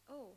Oh.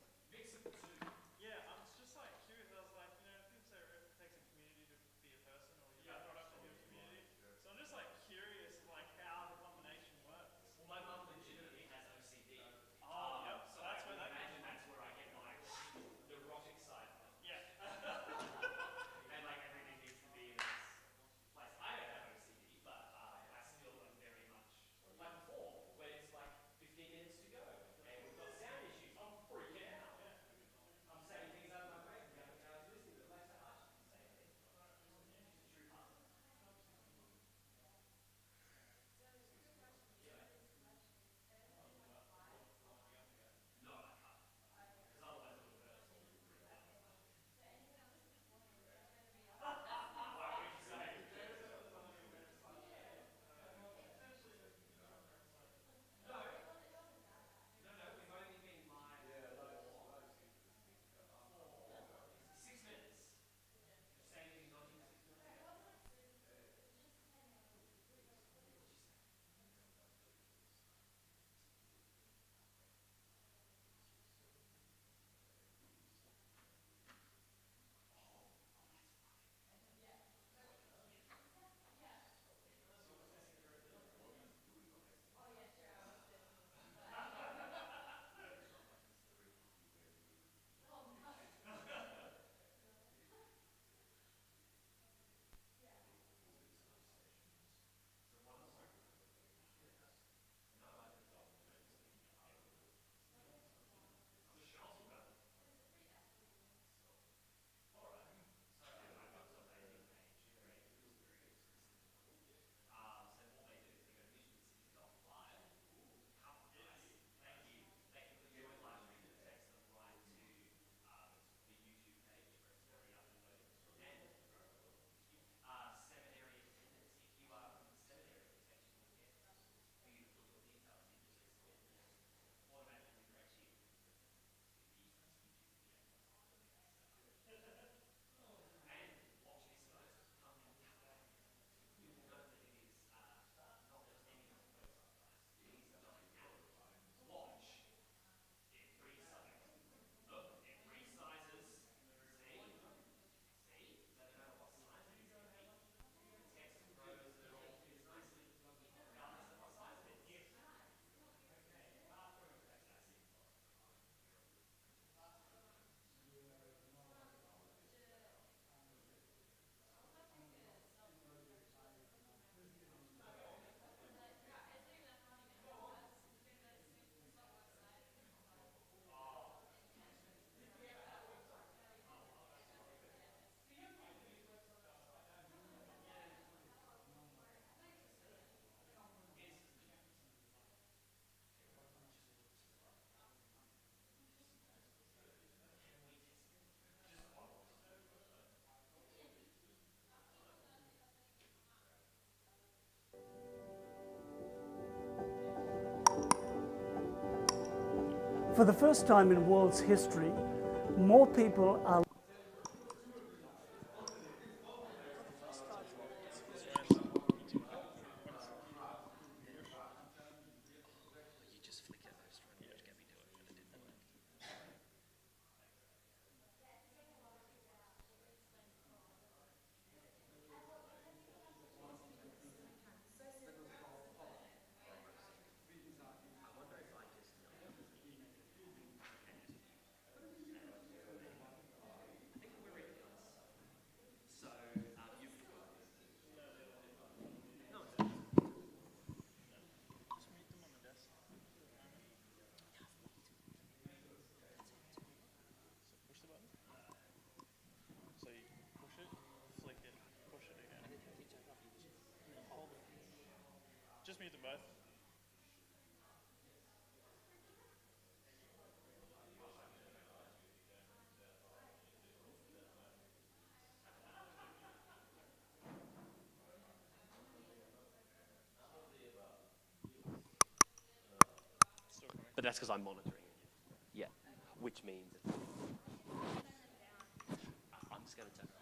For the first time in world's history, more people are Just mute them both. But that's because I'm monitoring it. Yeah, which means I'm just going to turn it off.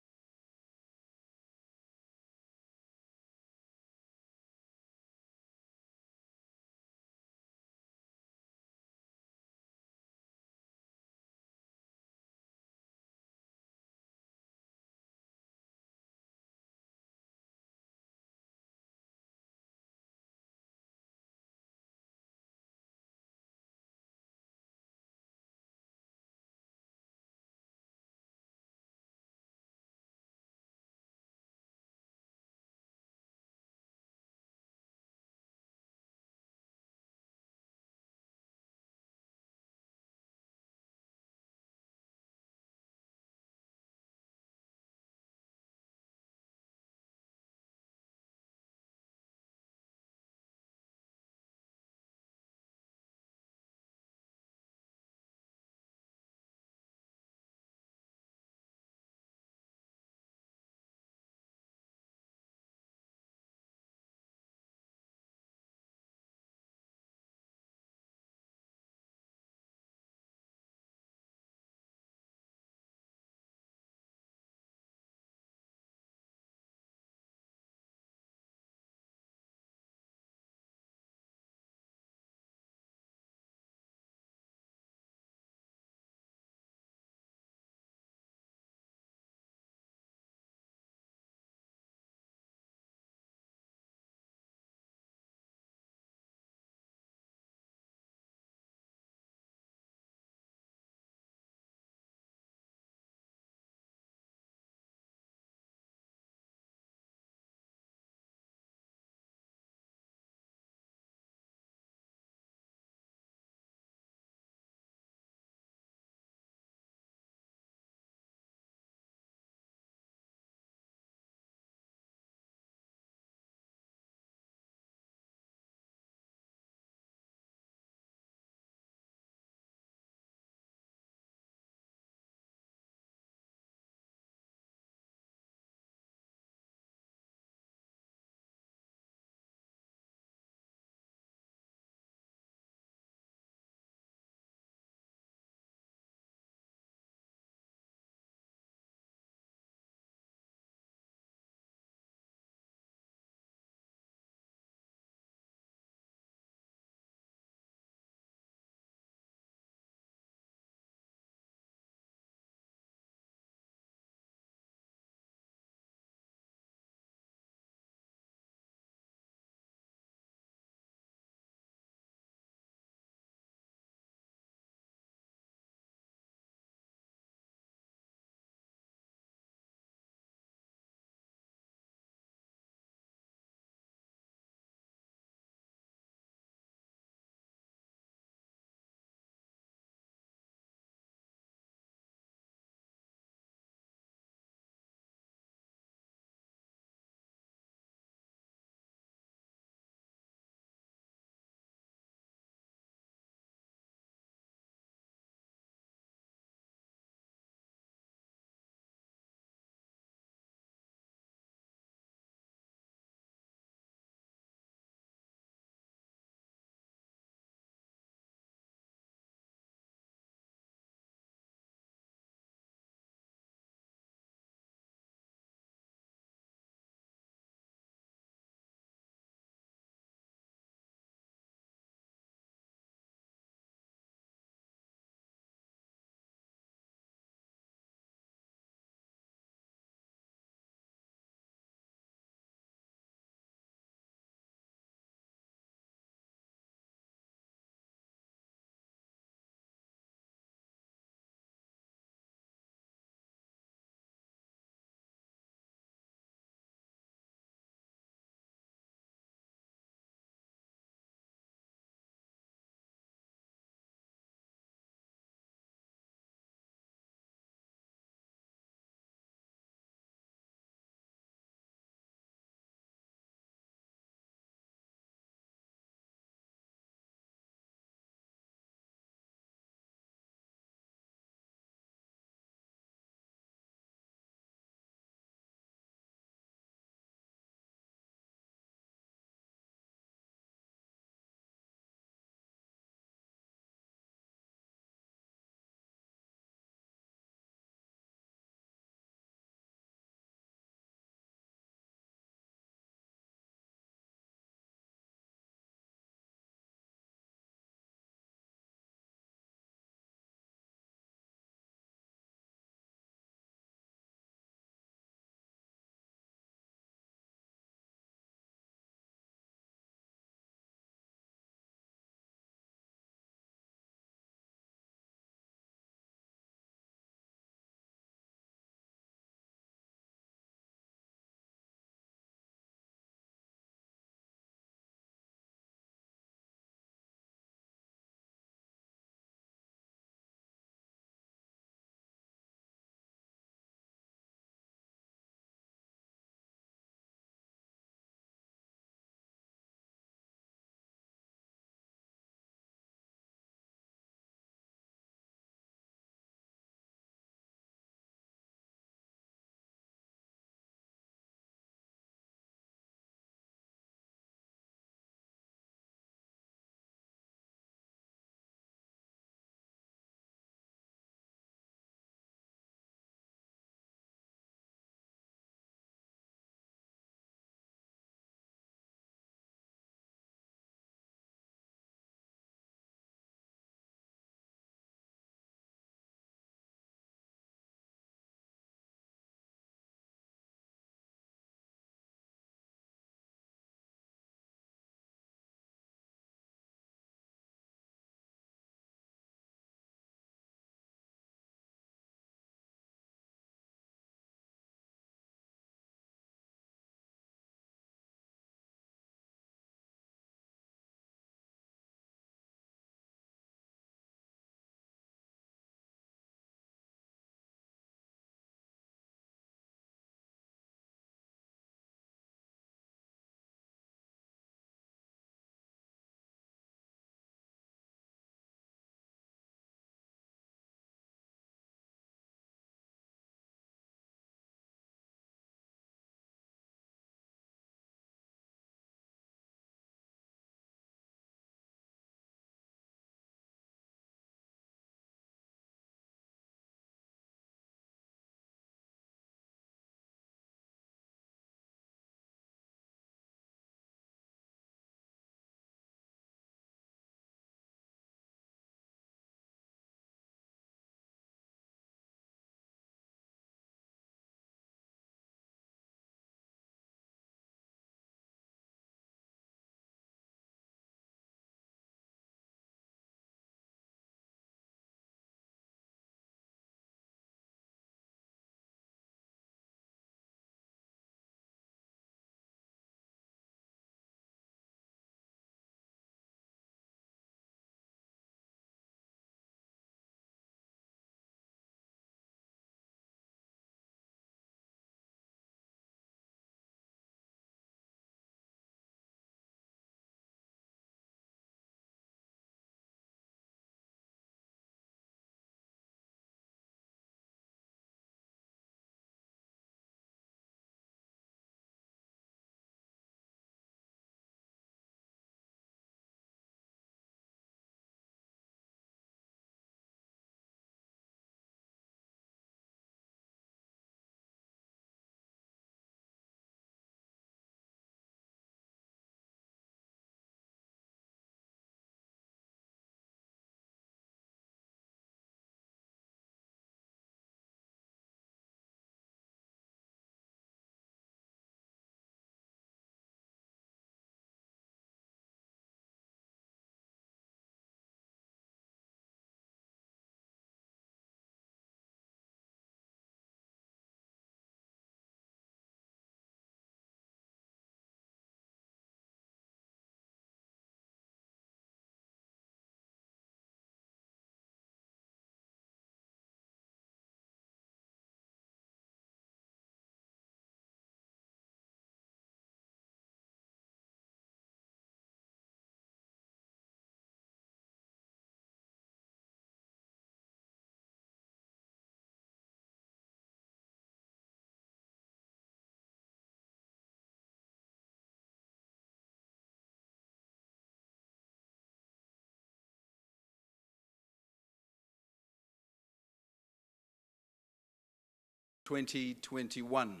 2021.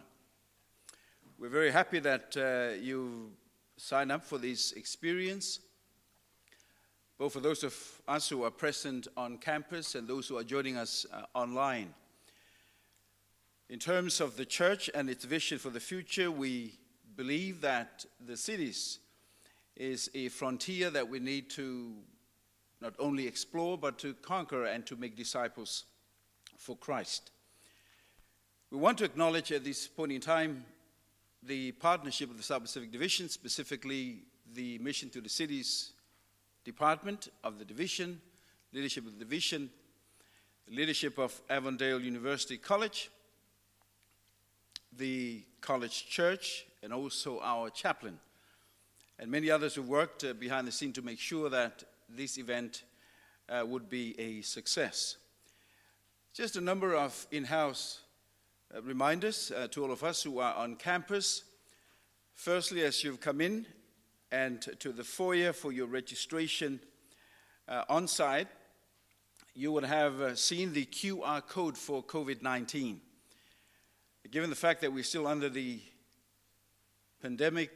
We're very happy that you signed up for this experience, both for those of us who are present on campus and those who are joining us online. In terms of the church and its vision for the future, we believe that the cities is a frontier that we need to not only explore, but to conquer and to make disciples for Christ. We want to acknowledge at this point in time the partnership of the South Pacific Division, specifically the Mission to the Cities Department of the Division, leadership of the Division, the leadership of Avondale University College, the college church, and also our chaplain, and many others who worked behind the scene to make sure that this event would be a success. Just a number of in-house reminders to all of us who are on campus. Firstly, as you've come in and to the foyer for your registration on site, you would have seen the QR code for COVID-19. Given the fact that we're still under the pandemic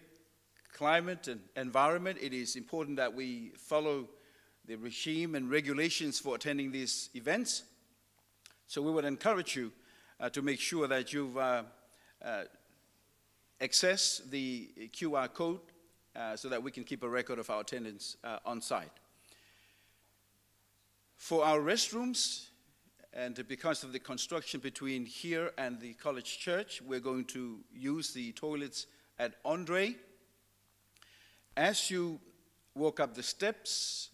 climate and environment, it is important that we follow the regime and regulations for attending these events. So we would encourage you to make sure that you've accessed the QR code so that we can keep a record of our attendance on site. For our restrooms, and because of the construction between here and the college church, we're going to use the toilets at Andre. As you walk up the steps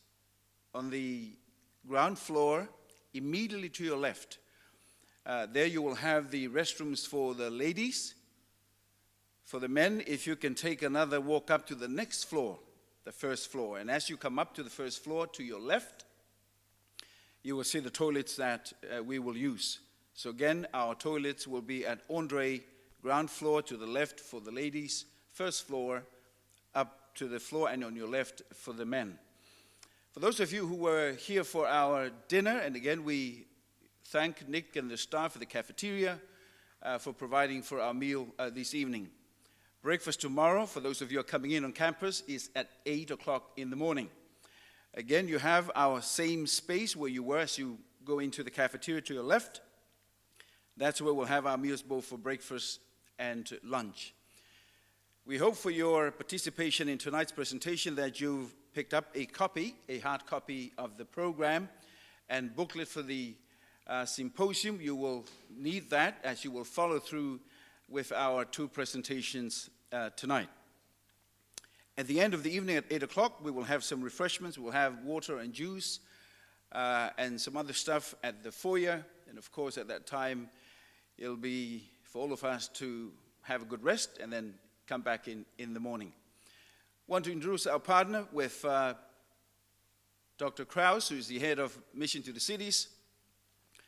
on the ground floor, immediately to your left, there you will have the restrooms for the ladies. For the men, if you can take another walk up to the next floor, the first floor. And as you come up to the first floor, to your left, you will see the toilets that we will use. So again, our toilets will be at Andre, ground floor to the left for the ladies, first floor up to the floor, and on your left for the men. For those of you who were here for our dinner, and again we thank Nick and the staff at the cafeteria for providing for our meal this evening. Breakfast tomorrow, for those of you who are coming in on campus, is at 8 o'clock in the morning. Again, you have our same space where you were as you go into the cafeteria to your left. That's where we'll have our meals both for breakfast and lunch. We hope for your participation in tonight's presentation that you've picked up a copy, a hard copy of the program and booklet for the symposium. You will need that as you will follow through with our two presentations tonight. At the end of the evening at 8 o'clock, we will have some refreshments. We'll have water and juice and some other stuff at the foyer. And of course, at that time, it'll be for all of us to have a good rest and then come back in the morning. I want to introduce our partner with Dr. Krause, who is the head of Mission to the Cities,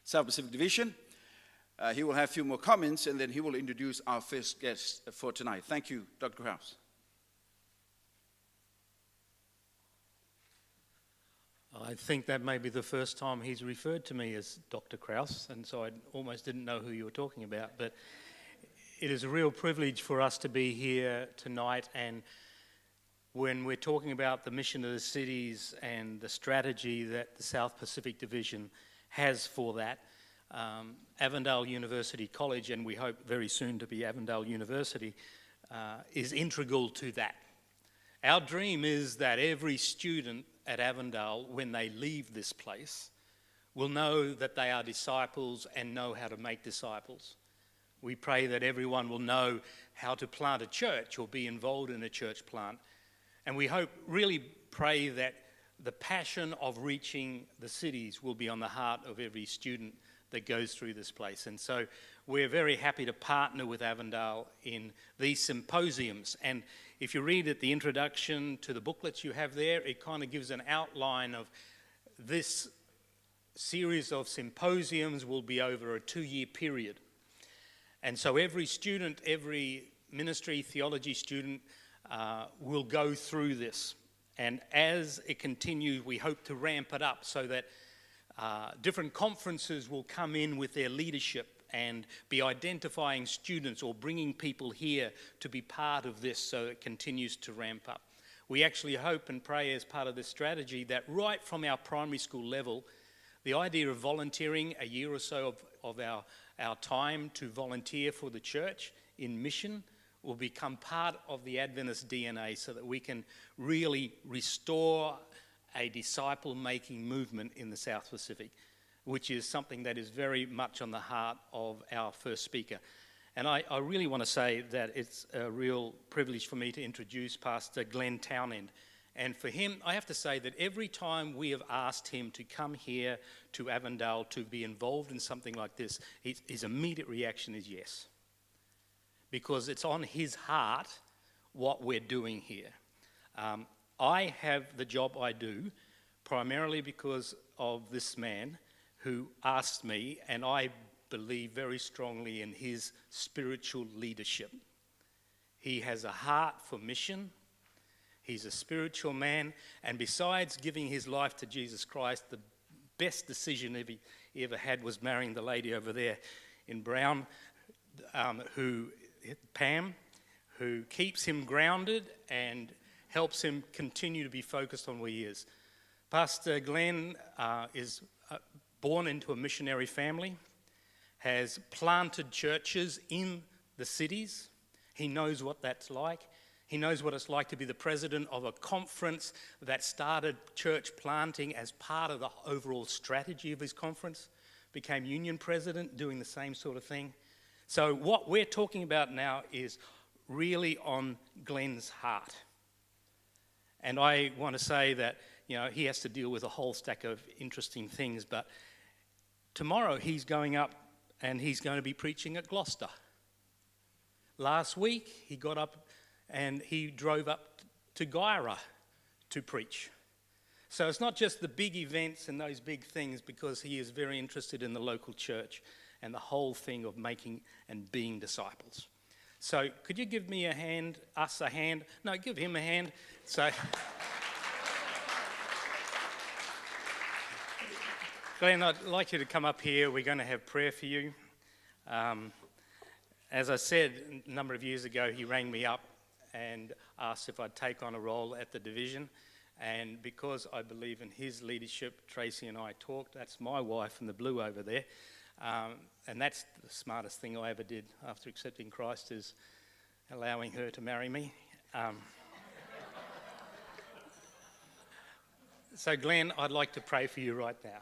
South Pacific Division. He will have a few more comments, and then he will introduce our first guest for tonight. Thank you, Dr. Krause. I think that may be the first time he's referred to me as Dr. Krause, and so I almost didn't know who you were talking about. But it is a real privilege for us to be here tonight, and when we're talking about the mission of the cities and the strategy that the South Pacific Division has for that, Avondale University College, and we hope very soon to be Avondale University, is integral to that. Our dream is that every student at Avondale, when they leave this place, will know that they are disciples and know how to make disciples. We pray that everyone will know how to plant a church or be involved in a church plant. And we hope, really pray that the passion of reaching the cities will be on the heart of every student that goes through this place. And so we're very happy to partner with Avondale in these symposiums. And if you read at the introduction to the booklets you have there, it kind of gives an outline of this series of symposiums will be over a 2-year period. And so every student, every ministry, theology student will go through this. And as it continues, we hope to ramp it up so that different conferences will come in with their leadership and be identifying students or bringing people here to be part of this so it continues to ramp up. We actually hope and pray as part of this strategy that right from our primary school level, the idea of volunteering a year or so of our time to volunteer for the church in mission will become part of the Adventist DNA so that we can really restore a disciple-making movement in the South Pacific, which is something that is very much on the heart of our first speaker. And I really want to say that it's a real privilege for me to introduce Pastor Glenn Townend. And for him, I have to say that every time we have asked him to come here to Avondale to be involved in something like this, his immediate reaction is yes. Because it's on his heart what we're doing here. I have the job I do primarily because of this man who asked me, and I believe very strongly in his spiritual leadership. He has a heart for mission. He's a spiritual man, and besides giving his life to Jesus Christ, the best decision he ever had was marrying the lady over there in brown, Pam, who keeps him grounded and helps him continue to be focused on where he is. Pastor Glenn is born into a missionary family, has planted churches in the cities. He knows what that's like. He knows what it's like to be the president of a conference that started church planting as part of the overall strategy of his conference, became union president, doing the same sort of thing. So what we're talking about now is really on Glenn's heart. And I want to say that, he has to deal with a whole stack of interesting things, but tomorrow he's going up and he's going to be preaching at Gloucester. Last week he got up and he drove up to Guyra to preach. So it's not just the big events and those big things, because he is very interested in the local church and the whole thing of making and being disciples. So could you give me a hand, us a hand? No, give him a hand. So, Glenn, I'd like you to come up here. We're going to have prayer for you. As I said, a number of years ago, he rang me up and asked if I'd take on a role at the division. And because I believe in his leadership, Tracy and I talked. That's my wife in the blue over there. And that's the smartest thing I ever did after accepting Christ, is allowing her to marry me. So Glenn, I'd like to pray for you right now.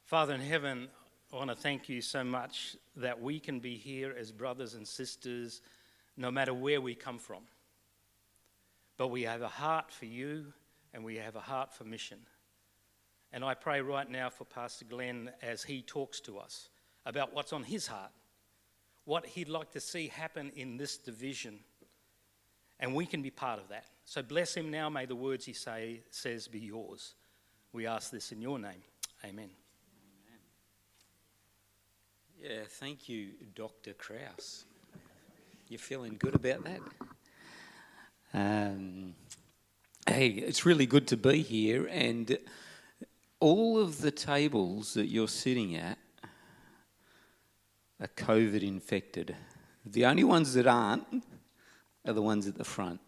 Father in heaven, I want to thank you so much that we can be here as brothers and sisters, no matter where we come from. But we have a heart for you, and we have a heart for mission. And I pray right now for Pastor Glenn as he talks to us about what's on his heart, what he'd like to see happen in this division. And we can be part of that. So bless him now. May the words he says be yours. We ask this in your name. Amen. Yeah, thank you, Dr. Krause. You feeling good about that? Hey, it's really good to be here, and all of the tables that you're sitting at are COVID infected. The only ones that aren't are the ones at the front.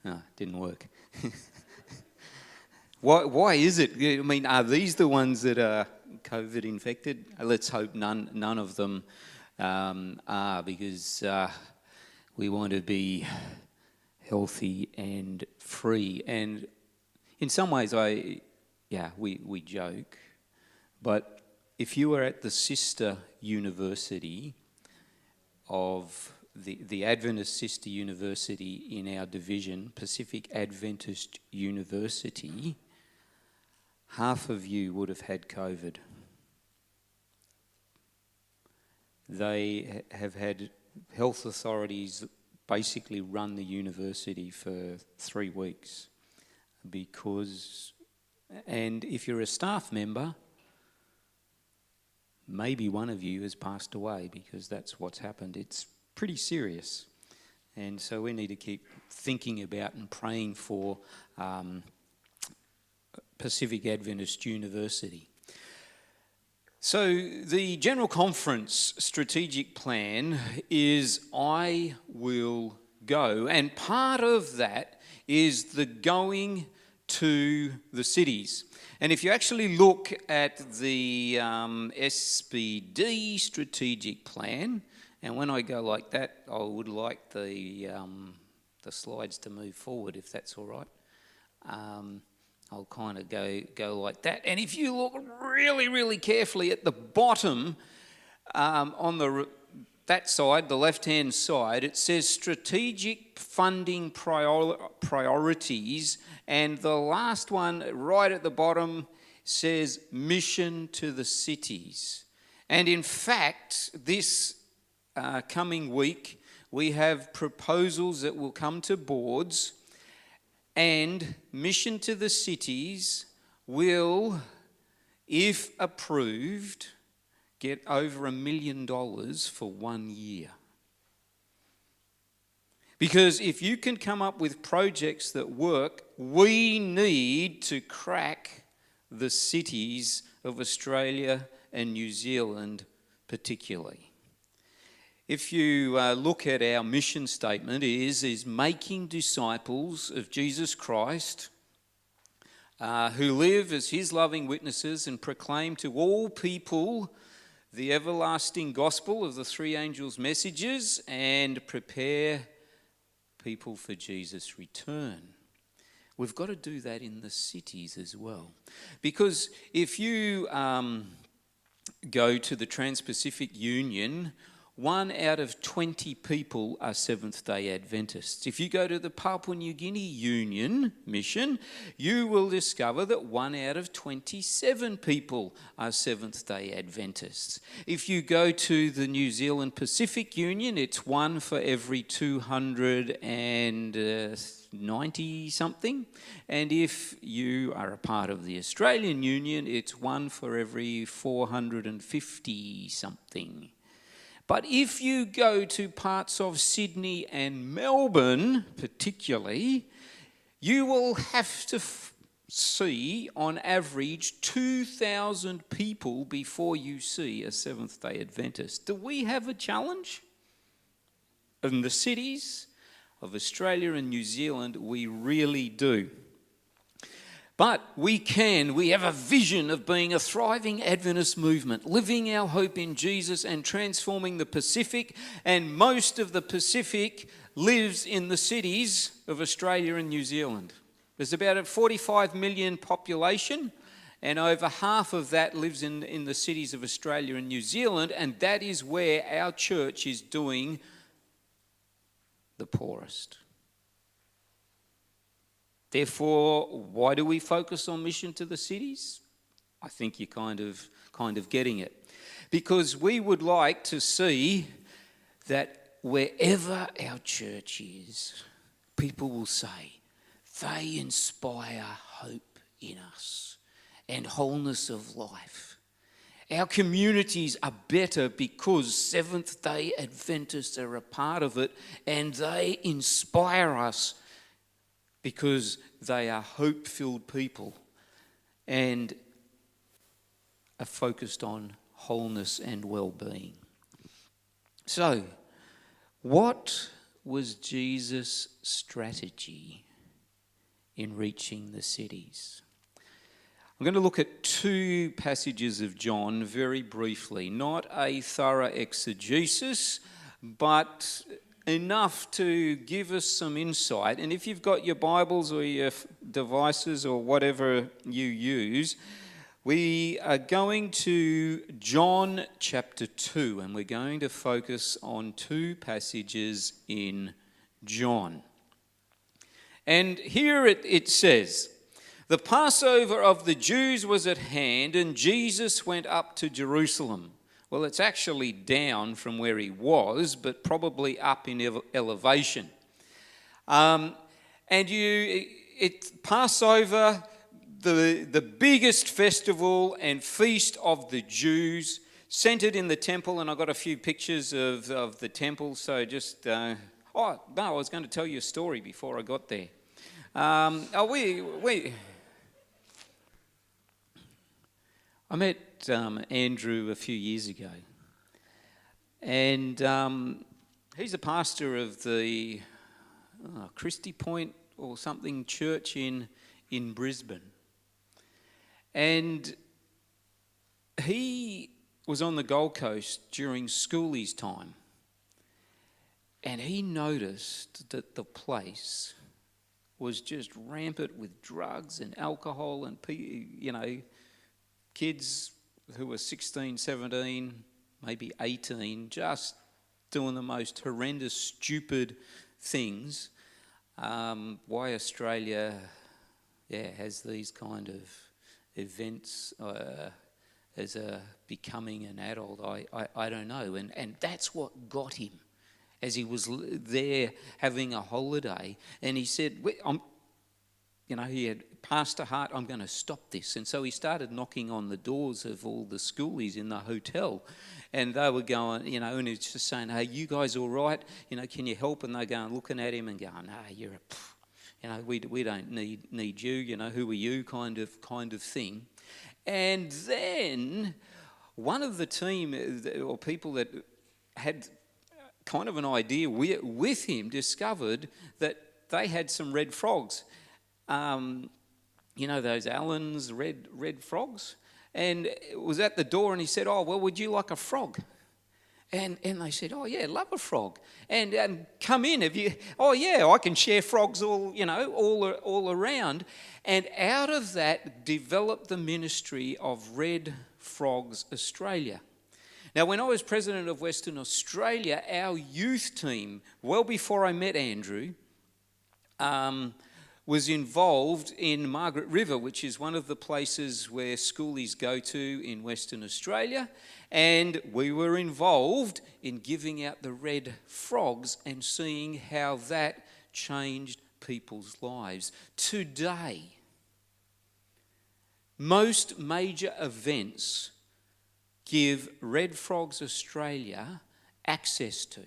No, it didn't work. Why is it? I mean, are these the ones that are COVID infected? Let's hope none of them are, because we want to be healthy and free. And in some ways, we joke, but if you were at the sister university of the Adventist sister university in our division, Pacific Adventist University, half of you would have had COVID. They have had health authorities basically run the university for 3 weeks and if you're a staff member, maybe one of you has passed away, because that's what's happened. It's pretty serious. And so we need to keep thinking about and praying for Pacific Adventist University. So the General Conference strategic plan is I will go, and part of that is the going to the cities. And if you actually look at the SBD strategic plan, and when I go like that, I would like the slides to move forward, if that's all right. I'll kind of go like that. And if you look really, really carefully at the bottom, on that side, the left-hand side, it says strategic funding priorities, and the last one right at the bottom says mission to the cities. And in fact, this coming week, we have proposals that will come to boards, and mission to the cities will, if approved, get over $1 million for 1 year. Because if you can come up with projects that work, we need to crack the cities of Australia and New Zealand particularly. If you look at our mission statement, is making disciples of Jesus Christ who live as his loving witnesses and proclaim to all people the everlasting gospel of the three angels' messages and prepare people for Jesus' return. We've got to do that in the cities as well. Because if you go to the Trans-Pacific Union, 1 out of 20 people are Seventh-day Adventists. If you go to the Papua New Guinea Union mission, you will discover that 1 out of 27 people are Seventh-day Adventists. If you go to the New Zealand Pacific Union, it's 1 for every 290 something. And if you are a part of the Australian Union, it's 1 for every 450 something. But if you go to parts of Sydney and Melbourne particularly, you will have to see on average 2,000 people before you see a Seventh-day Adventist. Do we have a challenge? In the cities of Australia and New Zealand, we really do. But we have a vision of being a thriving Adventist movement, living our hope in Jesus and transforming the Pacific, and most of the Pacific lives in the cities of Australia and New Zealand. There's about a 45 million population, and over half of that lives in the cities of Australia and New Zealand, and that is where our church is doing the poorest. Therefore, why do we focus on mission to the cities? I think you're kind of getting it. Because we would like to see that wherever our church is, people will say, they inspire hope in us and wholeness of life. Our communities are better because Seventh-day Adventists are a part of it, and they inspire us because they are hope-filled people and are focused on wholeness and well-being. So, what was Jesus' strategy in reaching the cities? I'm going to look at 2 passages of John very briefly, not a thorough exegesis, but enough to give us some insight. And if you've got your Bibles or your devices or whatever you use, we are going to John chapter 2, and we're going to focus on 2 passages in John. And here it says, "The Passover of the Jews was at hand, and Jesus went up to Jerusalem." Well, it's actually down from where he was, but probably up in elevation. It's Passover, the biggest festival and feast of the Jews, centered in the temple, and I've got a few pictures of the temple, so just... I was going to tell you a story before I got there. I I met Andrew a few years ago, and he's a pastor of the Christie Point or something church in Brisbane. And he was on the Gold Coast during schoolies time, and he noticed that the place was just rampant with drugs and alcohol and, kids who were 16, 17, maybe 18, just doing the most horrendous, stupid things. Why Australia, has these kind of events as a becoming an adult, I don't know. And that's what got him as he was there having a holiday. And he said, he had passed a heart, I'm going to stop this. And so he started knocking on the doors of all the schoolies in the hotel. And they were going, and he's just saying, hey, you guys all right? Can you help? And they're going, looking at him and going, you're we don't need you, who are you, kind of thing. And then one of the team or people that had kind of an idea with him discovered that they had some red frogs. Those Allen's red frogs? And it was at the door, and he said, would you like a frog? And they said, love a frog. And come in, I can share frogs all around. And out of that developed the ministry of Red Frogs Australia. Now, when I was president of Western Australia, our youth team, well before I met Andrew, was involved in Margaret River, which is one of the places where schoolies go to in Western Australia. And we were involved in giving out the red frogs and seeing how that changed people's lives. Today, most major events give Red Frogs Australia access to.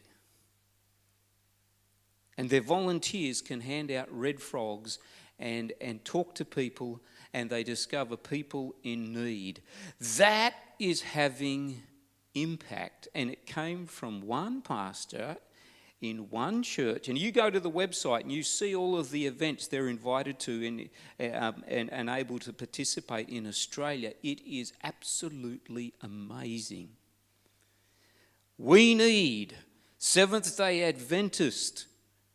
And their volunteers can hand out red frogs and talk to people, and they discover people in need. That is having impact. And it came from one pastor in one church. And you go to the website and you see all of the events they're invited to and able to participate in Australia. It is absolutely amazing. We need Seventh-day Adventist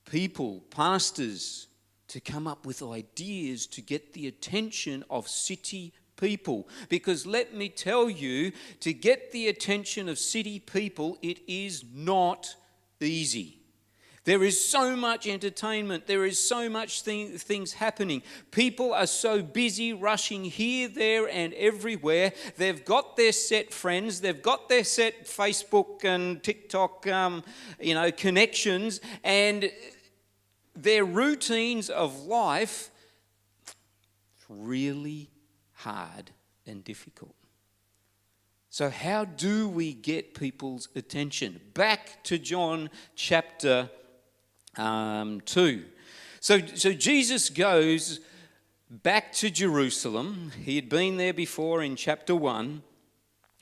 people, pastors, to come up with ideas to get the attention of city people. Because let me tell you, to get the attention of city people, it is not easy. There is so much entertainment. There is so much things happening. People are so busy rushing here, there and everywhere. They've got their set friends. They've got their set Facebook and TikTok connections. And their routines of life really hard and difficult. So how do we get people's attention? Back to John chapter 2. So Jesus goes back to Jerusalem. He had been there before in chapter 1.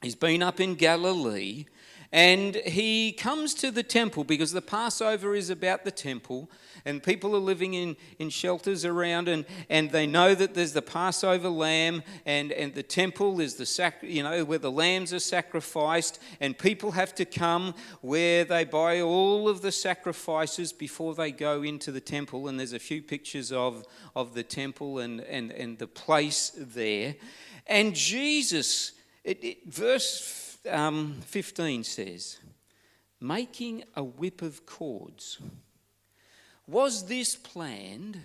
He's been up in Galilee. And he comes to the temple because the Passover is about the temple, and people are living in shelters around, and they know that there's the Passover lamb, and the temple is the where the lambs are sacrificed, and people have to come where they buy all of the sacrifices before they go into the temple. And there's a few pictures of the temple and the place there. And Jesus, verse 15 says, making a whip of cords. Was this planned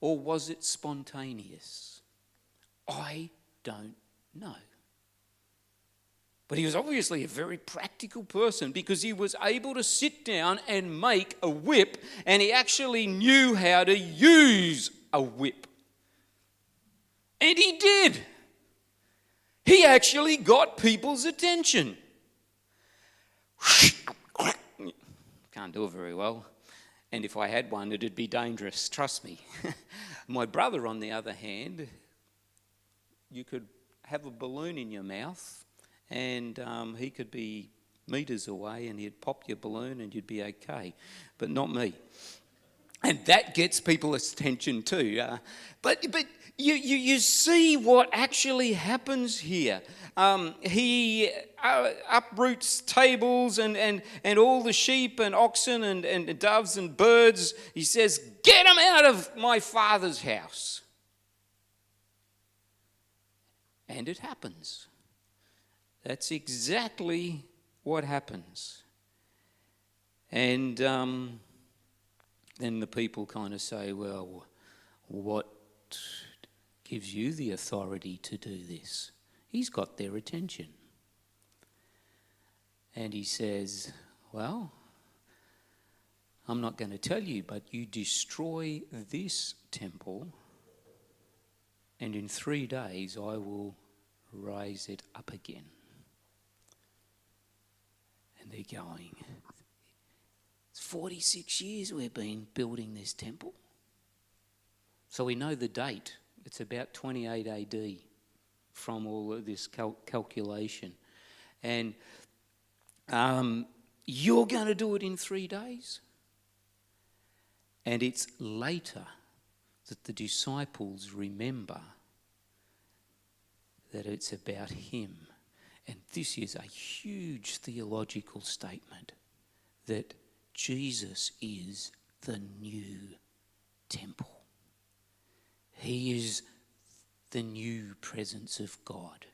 or was it spontaneous? I don't know. But he was obviously a very practical person because he was able to sit down and make a whip, and he actually knew how to use a whip. And he did. He actually got people's attention. Can't do it very well. And if I had one, it'd be dangerous, trust me. My brother, on the other hand, you could have a balloon in your mouth, and he could be metres away and he'd pop your balloon and you'd be okay, but not me. And that gets people's attention too. But you see what actually happens here. He uproots tables and all the sheep and oxen and doves and birds. He says, "Get them out of my father's house." And it happens. That's exactly what happens. And then the people kind of say, "Well, what gives you the authority to do this?" He's got their attention. And he says, "Well, I'm not going to tell you, but you destroy this temple, and in 3 days I will raise it up again." And they're going, "It's 46 years we've been building this temple." So we know the date. It's about 28 AD from all of this calculation. And you're going to do it in 3 days? And it's later that the disciples remember that it's about him. And this is a huge theological statement, that Jesus is the new temple. He is the new presence of God.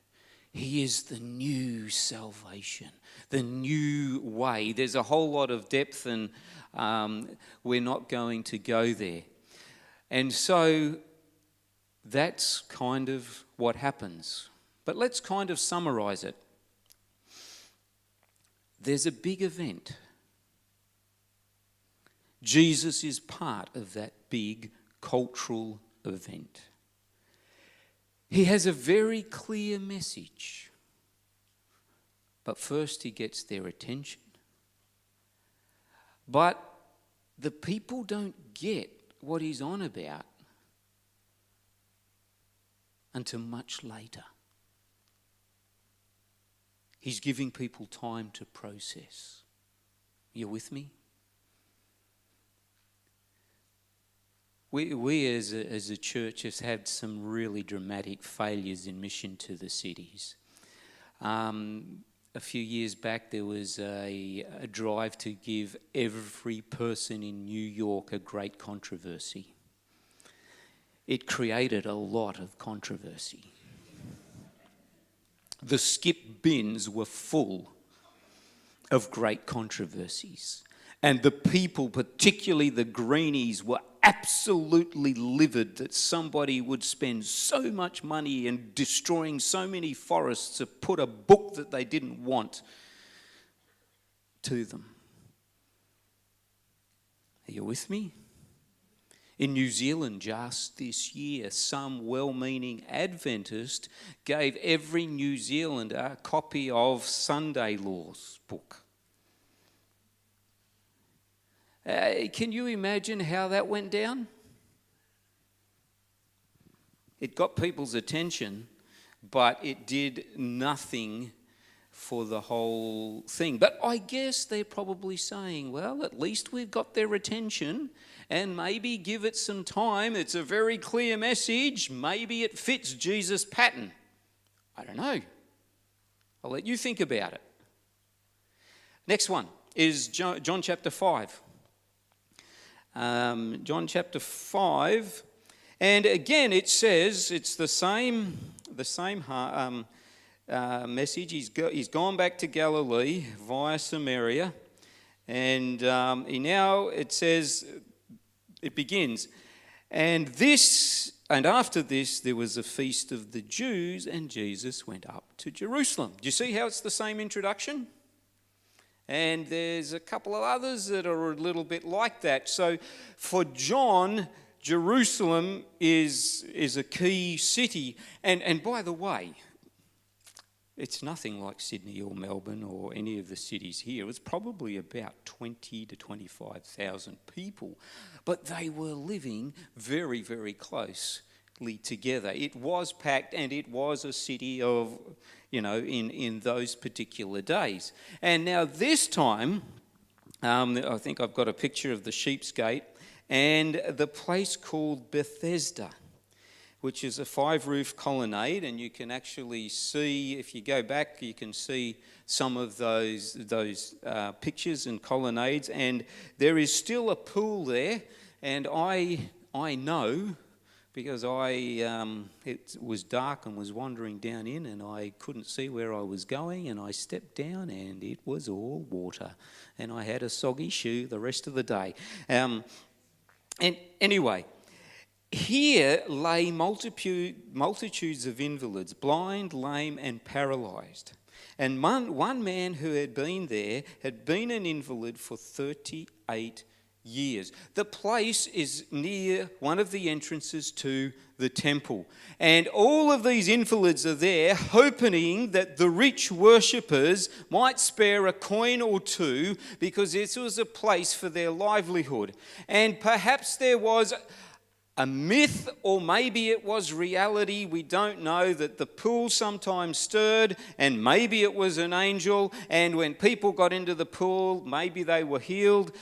He is the new salvation, the new way. There's a whole lot of depth, and we're not going to go there. And so that's kind of what happens. But let's kind of summarize it. There's a big event. Jesus is part of that big cultural event. He has a very clear message. But first he gets their attention. But the people don't get what he's on about until much later. He's giving people time to process. You with me? We as a church have had some really dramatic failures in mission to the cities. A few years back there was a drive to give every person in New York a great controversy. It created a lot of controversy. The skip bins were full of great controversies. And the people, particularly the greenies, were absolutely livid that somebody would spend so much money in destroying so many forests to put a book that they didn't want to them. Are you with me? In New Zealand just this year, some well-meaning Adventist gave every New Zealander a copy of Sunday Law's book. Can you imagine how that went down? It got people's attention, but it did nothing for the whole thing. But I guess they're probably saying, well, at least we've got their attention, and maybe give it some time. It's a very clear message. Maybe it fits Jesus' pattern. I don't know. I'll let you think about it. Next one is John chapter 5. John chapter 5, and again it says it's the same message. He's gone back to Galilee via Samaria, and it says it begins, and after this there was a feast of the Jews, and Jesus went up to Jerusalem. Do you see how it's the same introduction? And there's a couple of others that are a little bit like that. So for John, Jerusalem is a key city. And by the way, it's nothing like Sydney or Melbourne or any of the cities here. It was probably about 20 to 25,000 people. But they were living very, very close. together. It was packed, and it was a city of, in those particular days. And now this time, I think I've got a picture of the Sheep's Gate and the place called Bethesda, which is a 5-roof colonnade, and you can actually see, if you go back, you can see some of those pictures and colonnades, and there is still a pool there, and I know, because it was dark and was wandering down in, and I couldn't see where I was going, and I stepped down, and it was all water, and I had a soggy shoe the rest of the day. And anyway, here lay multitudes of invalids, blind, lame, and paralysed. And one man who had been there had been an invalid for 38 years. The place is near one of the entrances to the temple. And all of these invalids are there hoping that the rich worshippers might spare a coin or two, because this was a place for their livelihood. And perhaps there was a myth, or maybe it was reality, we don't know, that the pool sometimes stirred, and maybe it was an angel, and when people got into the pool, maybe they were healed.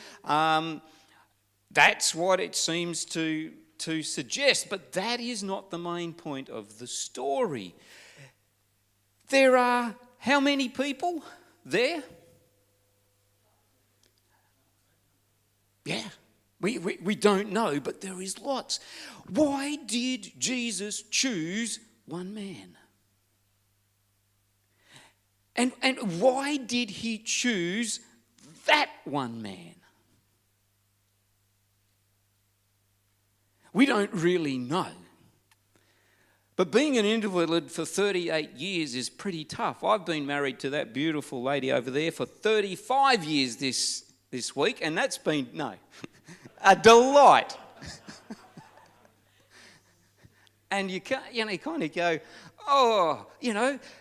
That's what it seems to suggest, but that is not the main point of the story. There are how many people there? Yeah. We don't know, but there is lots. Why did Jesus choose one man? And why did he choose that one man? We don't really know. But being an invalid for 38 years is pretty tough. I've been married to that beautiful lady over there for 35 years this week, and that's been, a delight. And you can't, you kind of go,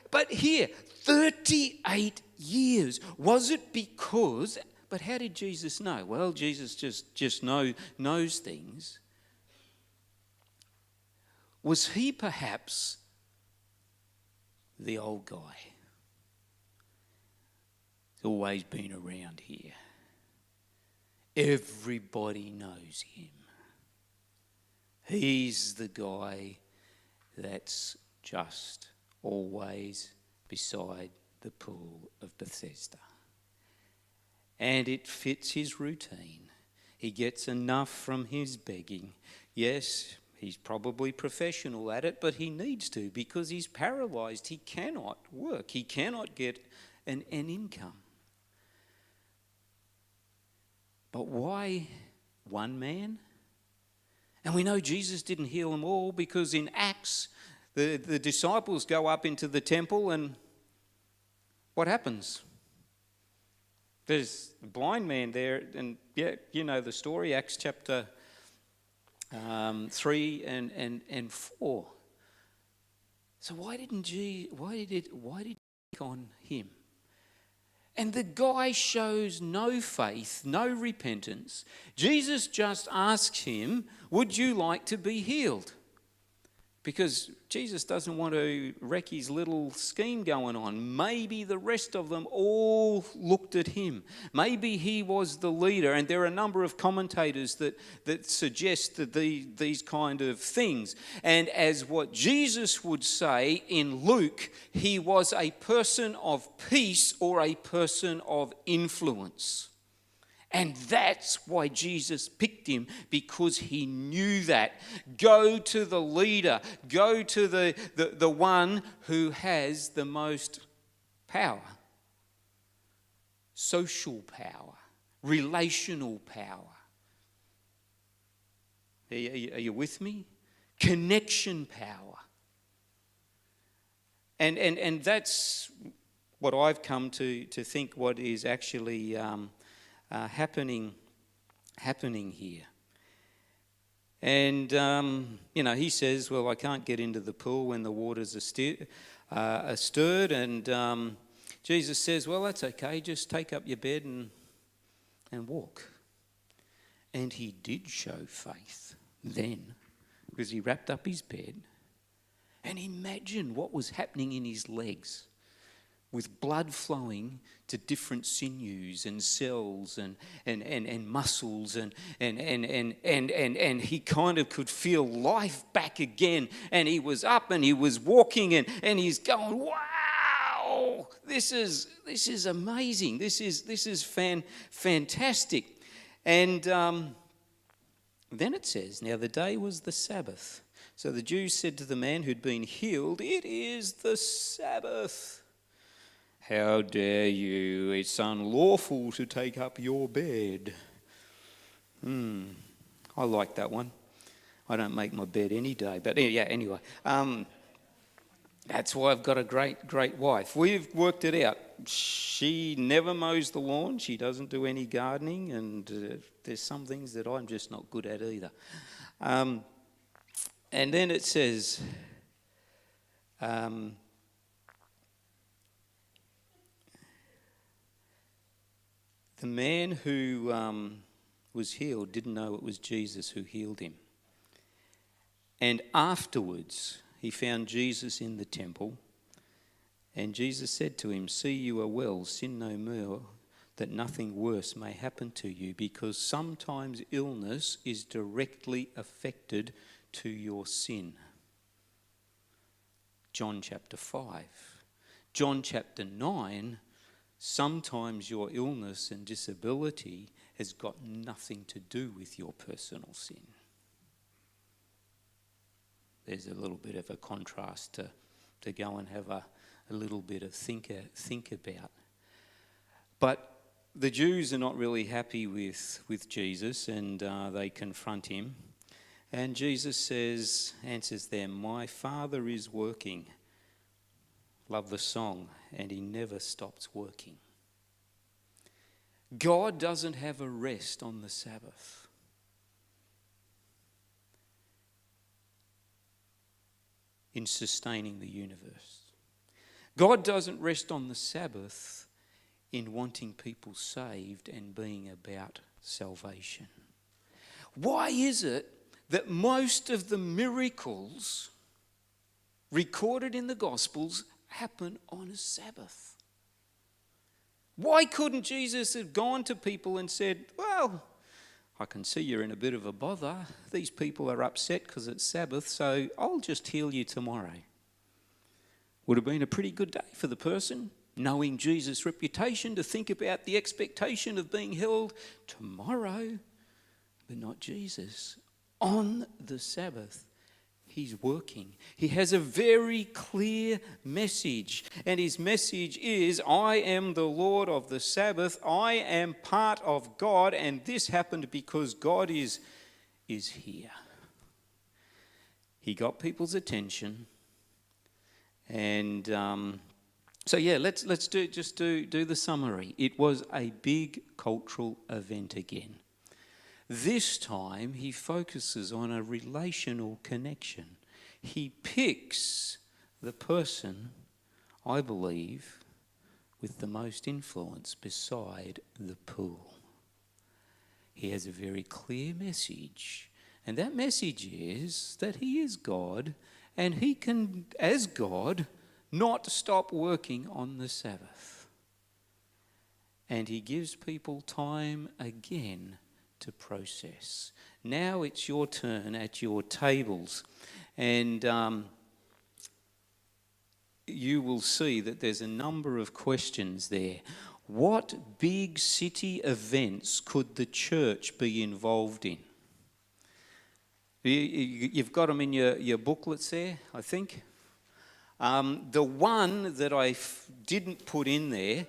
but here, 38 years. Was it because, but how did Jesus know? Well, Jesus just knows things. Was he perhaps the old guy? He's always been around here. Everybody knows him. He's the guy that's just always beside the pool of Bethesda. And it fits his routine. He gets enough from his begging. Yes, he's probably professional at it, but he needs to, because he's paralysed. He cannot work. He cannot get an income. But why one man? And we know Jesus didn't heal them all, because in Acts, the disciples go up into the temple, and what happens? There's a blind man there, and you know the story, Acts chapter 3 and 4. So why did he pick on him? And the guy shows no faith, no repentance. Jesus just asks him, would you like to be healed? Because Jesus doesn't want to wreck his little scheme going on. Maybe the rest of them all looked at him. Maybe he was the leader. And there are a number of commentators that suggest that these kind of things. And as what Jesus would say in Luke, he was a person of peace or a person of influence. And that's why Jesus picked him, because he knew that. Go to the leader. Go to the one who has the most power. Social power. Relational power. Are you with me? Connection power. And that's what I've come to think what is actually happening here. And, he says, well, I can't get into the pool when the waters are stirred. And Jesus says, well, that's okay. Just take up your bed and walk. And he did show faith then, because he wrapped up his bed. And imagine what was happening in his legs, with blood flowing to different sinews and cells and muscles and he kind of could feel life back again, and he was up and he was walking and he's going, wow, this is amazing, this is fantastic. And then it says, now the day was the Sabbath. So the Jews said to the man who'd been healed, it is the Sabbath. How dare you? It's unlawful to take up your bed. I like that one. I don't make my bed any day. But yeah, anyway. That's why I've got a great wife. We've worked it out. She never mows the lawn. She doesn't do any gardening. And there's some things that I'm just not good at either. And then it says... the man who was healed didn't know it was Jesus who healed him. And afterwards, he found Jesus in the temple. And Jesus said to him, see, you are well, sin no more, that nothing worse may happen to you, because sometimes illness is directly affected to your sin. John chapter 5. John chapter 9, sometimes your illness and disability has got nothing to do with your personal sin. There's a little bit of a contrast to go and have a little bit of think about. But the Jews are not really happy with Jesus, and they confront him. And Jesus answers them, my Father is working. Love the song, and he never stops working. God doesn't have a rest on the Sabbath. In sustaining the universe. God doesn't rest on the Sabbath in wanting people saved and being about salvation. Why is it that most of the miracles recorded in the Gospels happen on a Sabbath? Why couldn't Jesus have gone to people and said, well, I can see you're in a bit of a bother. These people are upset because it's Sabbath, so I'll just heal you tomorrow. Would have been a pretty good day for the person, knowing Jesus' reputation, to think about the expectation of being healed tomorrow, but not Jesus. On the Sabbath, he's working. He has a very clear message, and his message is, I am the Lord of the Sabbath. I am part of God, and this happened because God is here. He got people's attention, and so yeah, let's do the summary. It was a big cultural event again. This time he focuses on a relational connection. He picks the person, I believe, with the most influence beside the pool. He has a very clear message, and that message is that he is God, and he can, as God, not stop working on the Sabbath. And he gives people time again to process. Now it's your turn at your tables, and you will see that there's a number of questions there. What big city events could the church be involved in? You've got them in your booklets there, I think. The one that I didn't put in there,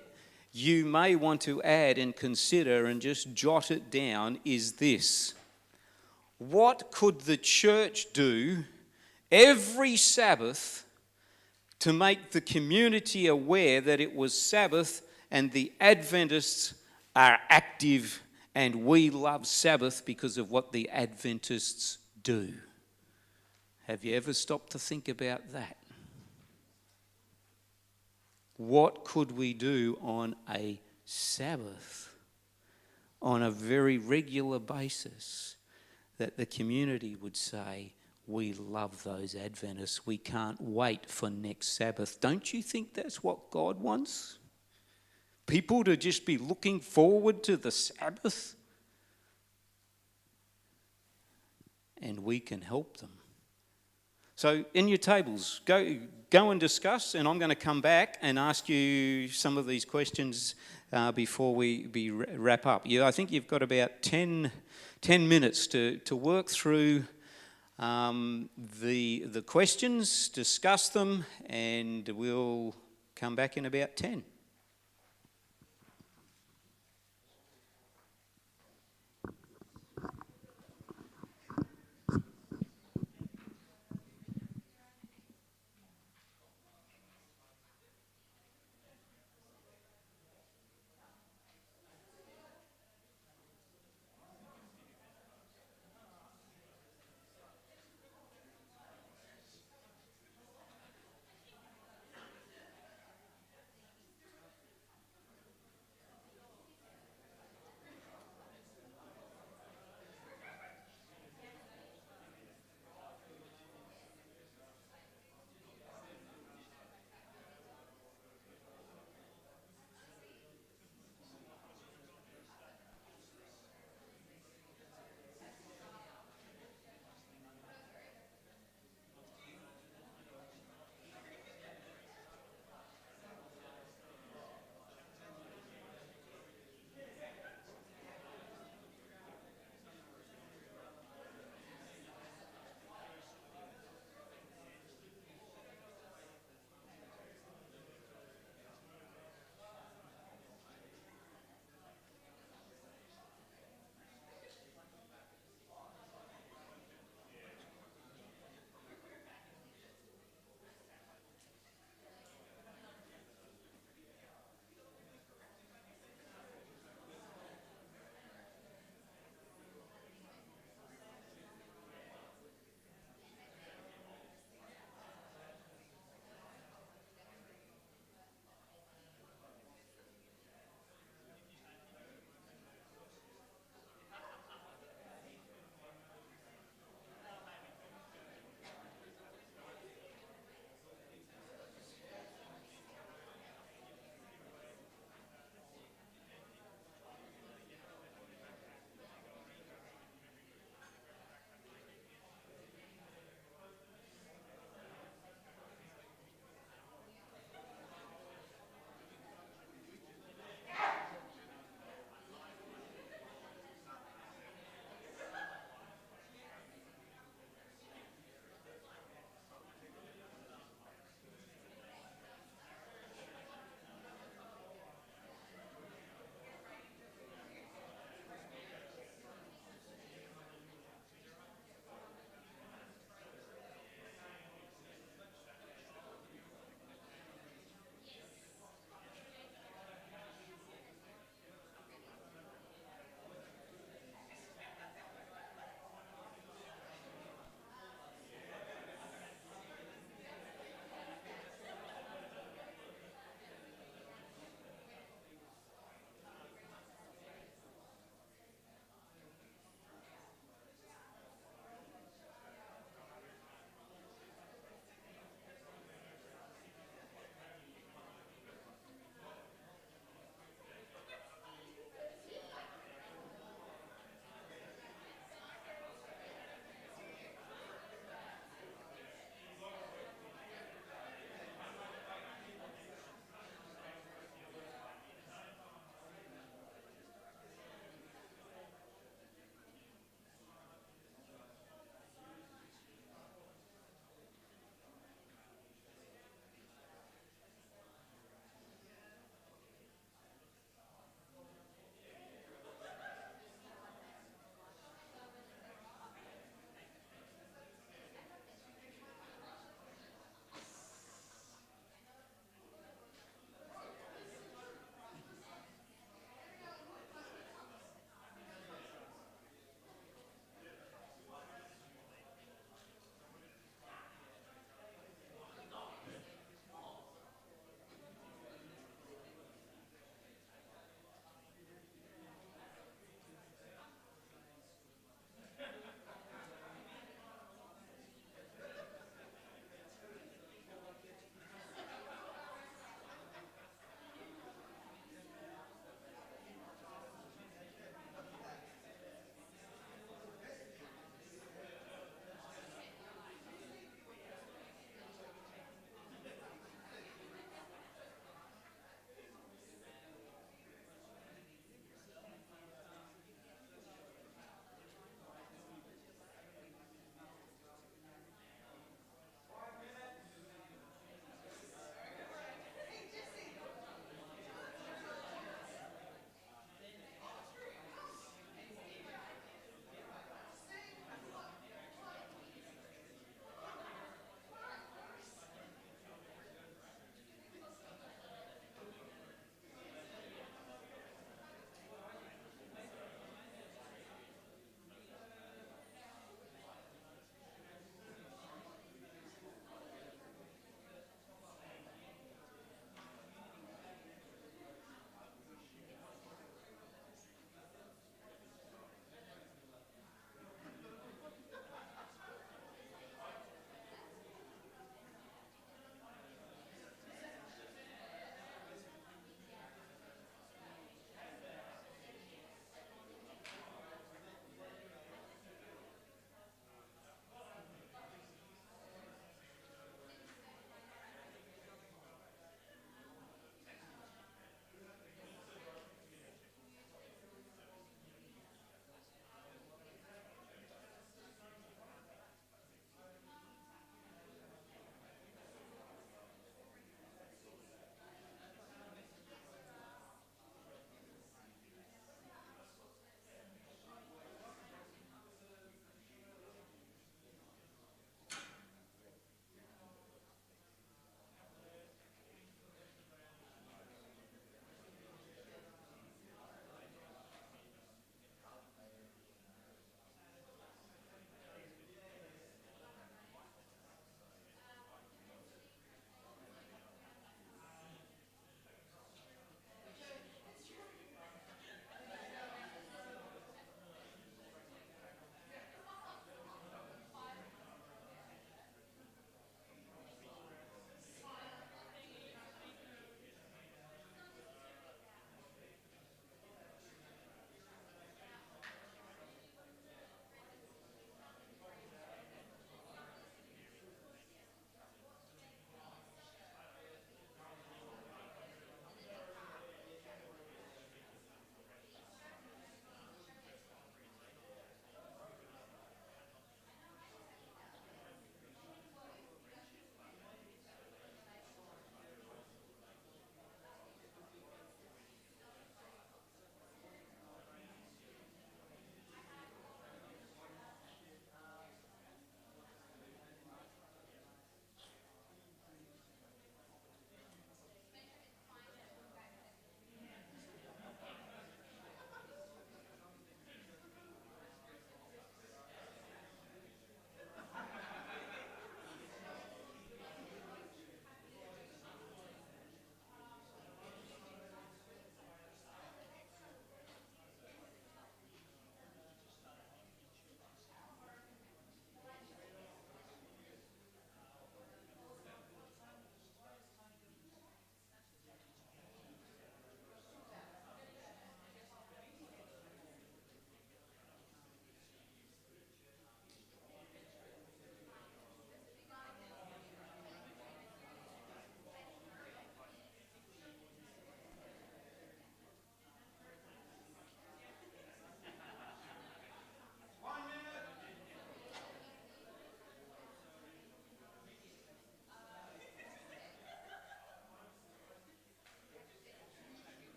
you may want to add and consider and just jot it down, is this. What could the church do every Sabbath to make the community aware that it was Sabbath and the Adventists are active and we love Sabbath because of what the Adventists do? Have you ever stopped to think about that? What could we do on a Sabbath, on a very regular basis, that the community would say, we love those Adventists. We can't wait for next Sabbath. Don't you think that's what God wants? People to just be looking forward to the Sabbath? And we can help them. So in your tables, go and discuss, and I'm going to come back and ask you some of these questions before we wrap up. I think you've got about 10 minutes to work through the questions, discuss them, and we'll come back in about 10.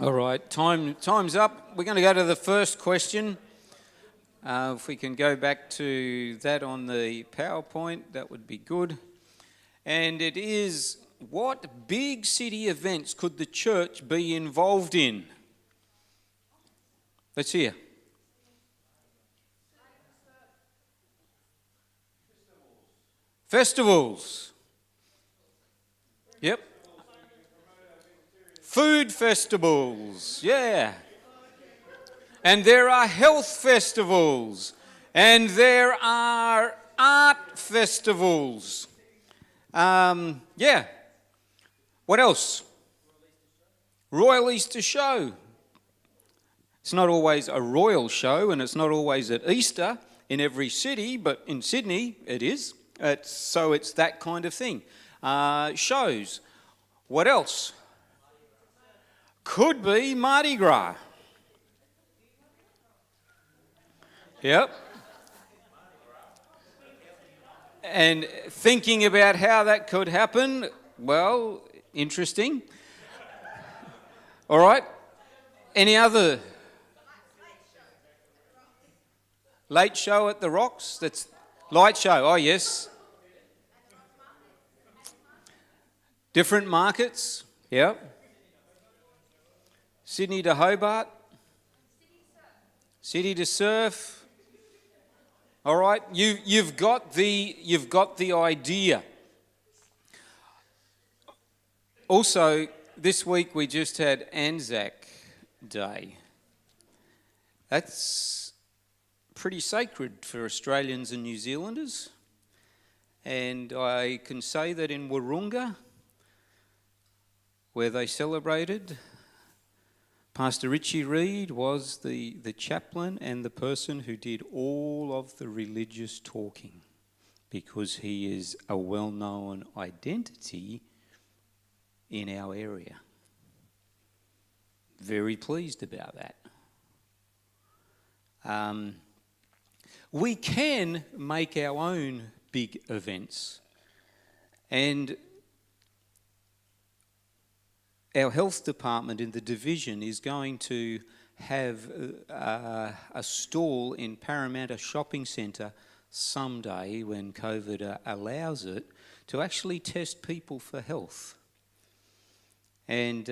All right, time's up. We're going to go to the first question. If we can go back to that on the PowerPoint, that would be good. And it is, what big city events could the church be involved in? Let's hear. Festivals. Yep. Food festivals. Yeah. And there are health festivals. And there are art festivals. Yeah. What else? Royal Easter Show. It's not always a royal show, and it's not always at Easter in every city, but in Sydney it is. So it's that kind of thing. Shows. What else? Could be Mardi Gras. Yep. And thinking about how that could happen, well, interesting. All right. Any other? Late show at the Rocks? That's light show. Oh, yes. Different markets. Yep. Sydney to Hobart. City to surf. All right. You've got the idea. Also, this week we just had Anzac Day. That's pretty sacred for Australians and New Zealanders. And I can say that in Wahroonga, where they celebrated, Pastor Richie Reid was the chaplain and the person who did all of the religious talking, because he is a well-known identity in our area. Very pleased about that. We can make our own big events, and our health department in the division is going to have a stall in Parramatta Shopping Centre someday, when COVID allows it, to actually test people for health and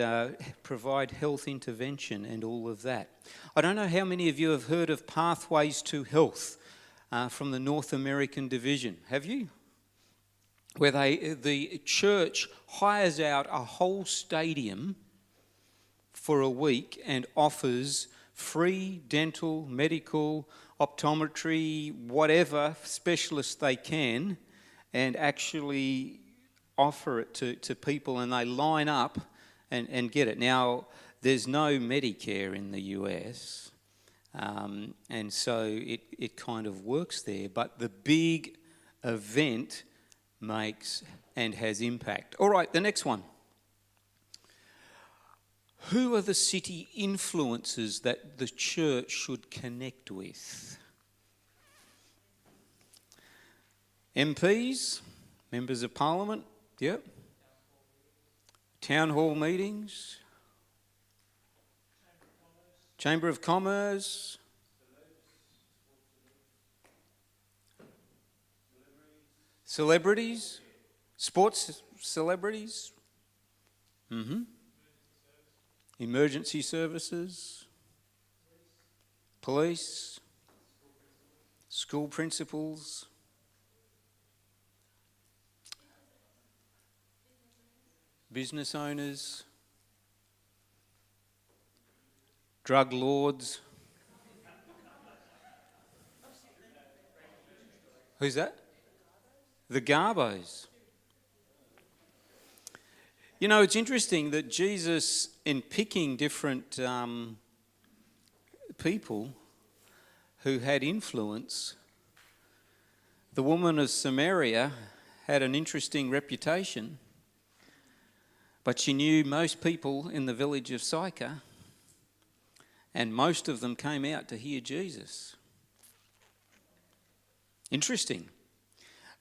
provide health intervention and all of that. I don't know how many of you have heard of Pathways to Health from the North American division. Have you? Where the church hires out a whole stadium for a week and offers free dental, medical, optometry, whatever specialists they can, and actually offer it to people, and they line up and get it. Now, there's no Medicare in the US, and so it kind of works there, but the big event makes and has impact. All right, the next one. Who are the city influencers that the church should connect with? MPs, members of parliament, yep. Town hall meetings, Chamber of Commerce, celebrities, sports celebrities, emergency services, police, school principals, business owners, drug lords. Who's that? The Garbos. You know, it's interesting that Jesus, in picking different people who had influence, the woman of Samaria had an interesting reputation, but she knew most people in the village of Sychar, and most of them came out to hear Jesus. Interesting.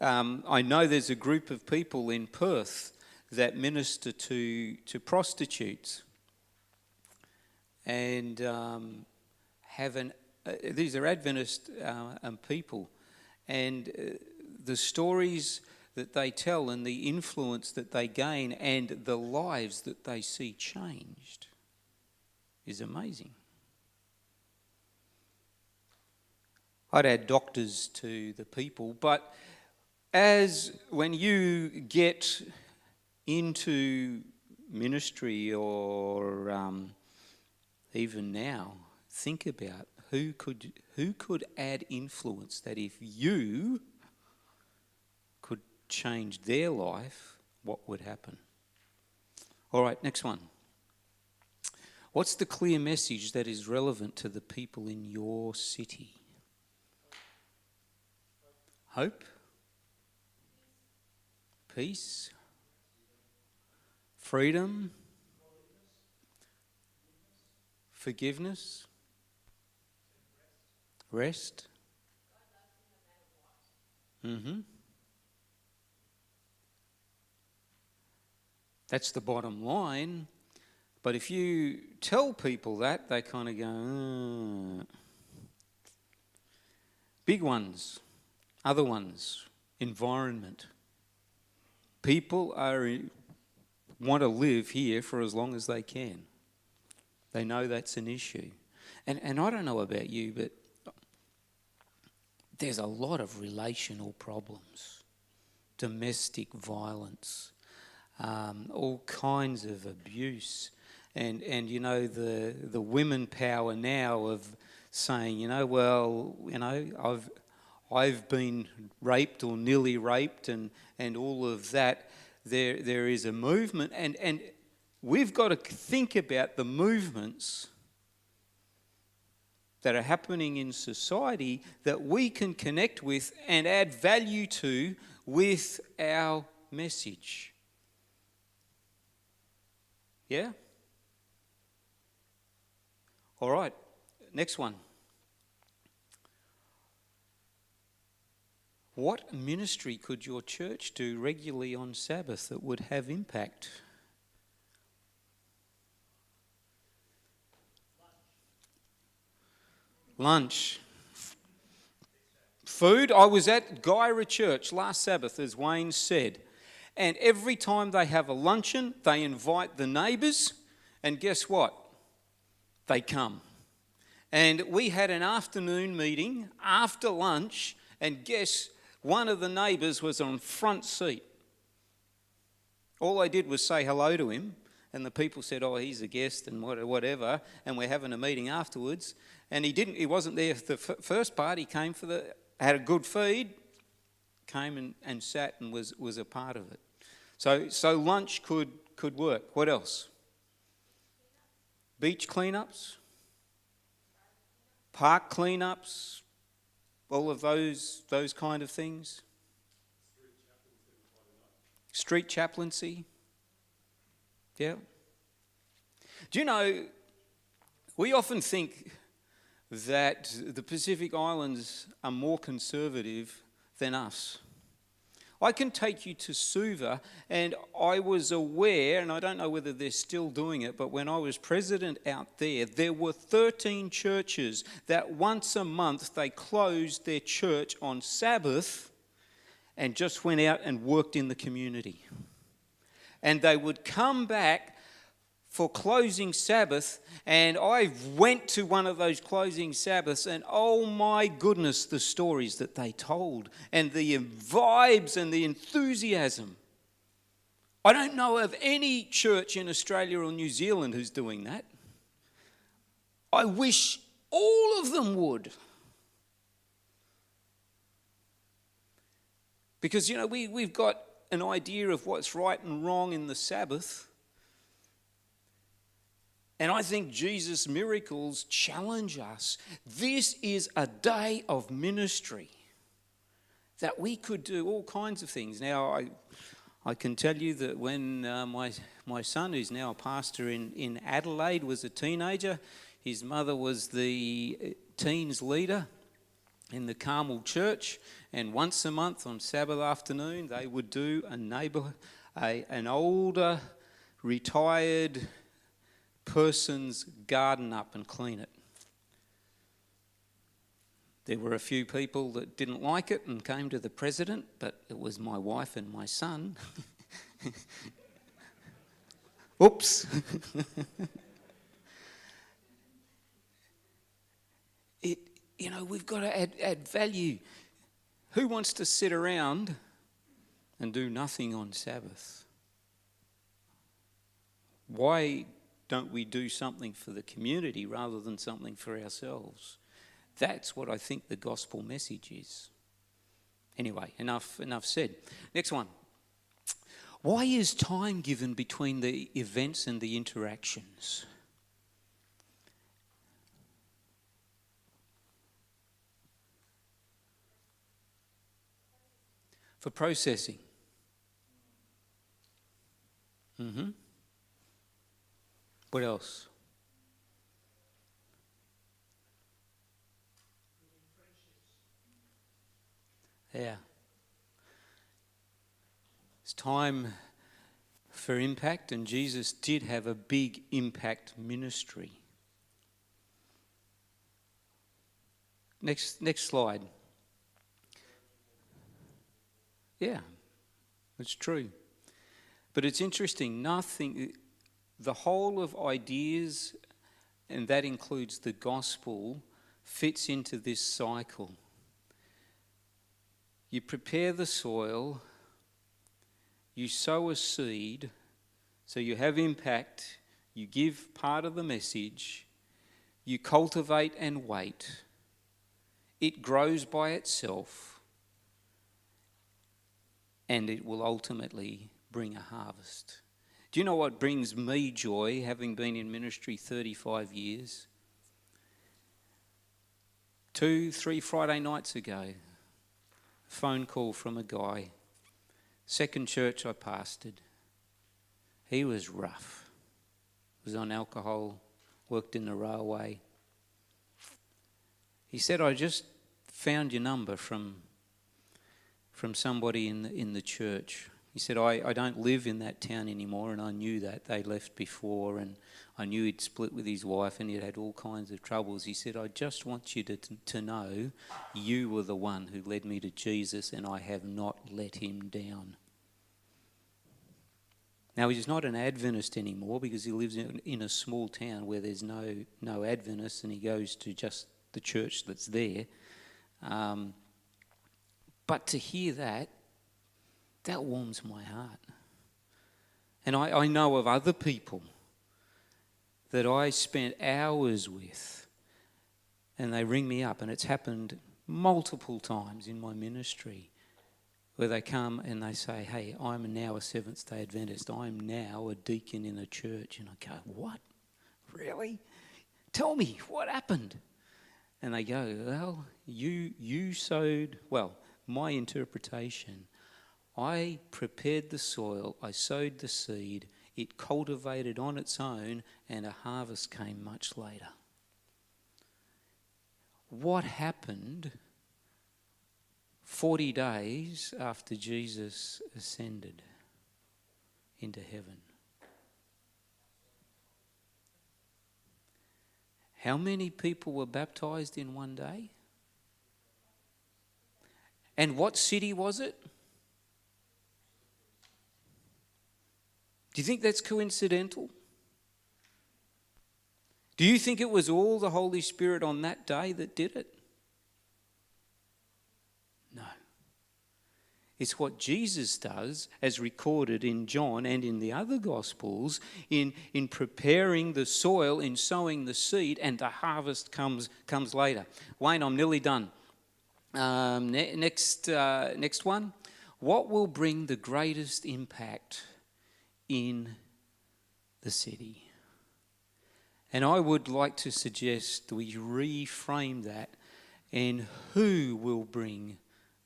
I know there's a group of people in Perth that minister to prostitutes. and these are Adventist people, and the stories that they tell and the influence that they gain and the lives that they see changed is amazing. I'd add doctors to the people, but when you get into ministry or even now, think about who could add influence that if you could change their life, what would happen? All right, next one. What's the clear message that is relevant to the people in your city? Hope, peace, freedom, forgiveness, rest. That's the bottom line. But if you tell people that, they kind of go, Big ones, other ones, environment. People want to live here for as long as they can. They know that's an issue. And I don't know about you, but there's a lot of relational problems, domestic violence, all kinds of abuse. And you know, the women power now of saying, I've been raped or nearly raped and all of that. There is a movement, and we've got to think about the movements that are happening in society that we can connect with and add value to with our message. Yeah? All right, next one. What ministry could your church do regularly on Sabbath that would have impact? Lunch. Food. I was at Gyra Church last Sabbath, as Wayne said, and every time they have a luncheon, they invite the neighbours, and guess what? They come. And we had an afternoon meeting after lunch, and guess, one of the neighbours was on front seat. All I did was say hello to him, and the people said, oh, he's a guest and whatever, and we're having a meeting afterwards. And he wasn't there for the first part. He came had a good feed, came and sat and was a part of it. So lunch could work. What else? Beach cleanups, park cleanups, all of those kind of things. Street chaplaincy. Yeah. Do you know, we often think that the Pacific Islands are more conservative than us. I can take you to Suva, and I was aware, and I don't know whether they're still doing it, but when I was president out there were 13 churches that once a month they closed their church on Sabbath and just went out and worked in the community. And they would come back for closing Sabbath, and I went to one of those closing Sabbaths, and oh my goodness, the stories that they told and the vibes and the enthusiasm. I don't know of any church in Australia or New Zealand who's doing that. I wish all of them would. Because, we've got an idea of what's right and wrong in the Sabbath. And I think Jesus' miracles challenge us. This is a day of ministry that we could do all kinds of things. Now, I can tell you that when my son, who's now a pastor in Adelaide, was a teenager, his mother was the teens leader in the Carmel Church, and once a month on Sabbath afternoon, they would do an older, retired person's garden up and clean it. There were a few people that didn't like it and came to the president, but it was my wife and my son. Oops. We've got to add value. Who wants to sit around and do nothing on Sabbath? Why don't we do something for the community rather than something for ourselves? That's what I think the gospel message is. Anyway, enough said. Next one. Why is time given between the events and the interactions? For processing. What else? Yeah. It's time for impact, and Jesus did have a big impact ministry. Next slide. Yeah, it's true. But it's interesting, the whole of ideas, and that includes the gospel, fits into this cycle. You prepare the soil, you sow a seed, so you have impact, you give part of the message, you cultivate and wait, it grows by itself, and it will ultimately bring a harvest. Do you know what brings me joy, having been in ministry 35 years? 2-3 Friday nights ago, phone call from a guy, second church I pastored. He was rough, was on alcohol, worked in the railway. He said, I just found your number from somebody in the church. He said, I don't live in that town anymore, and I knew that. They left before, and I knew he'd split with his wife and he'd had all kinds of troubles. He said, I just want you to know you were the one who led me to Jesus, and I have not let him down. Now, he's not an Adventist anymore because he lives in a small town where there's no Adventists, and he goes to just the church that's there. But to hear that warms my heart. And I know of other people that I spent hours with, and they ring me up, and it's happened multiple times in my ministry, where they come and they say, hey, I'm now a Seventh-day Adventist. I'm now a deacon in a church. And I go, what? Really? Tell me, what happened? And they go, well, you sowed, well, my interpretation, I prepared the soil, I sowed the seed, it cultivated on its own, and a harvest came much later. What happened 40 days after Jesus ascended into heaven? How many people were baptized in one day? And what city was it? Do you think that's coincidental? Do you think it was all the Holy Spirit on that day that did it? No. It's what Jesus does, as recorded in John and in the other Gospels, in preparing the soil, in sowing the seed, and the harvest comes later. Wayne, I'm nearly done. Next one. What will bring the greatest impact in the city? And I would like to suggest we reframe that, and who will bring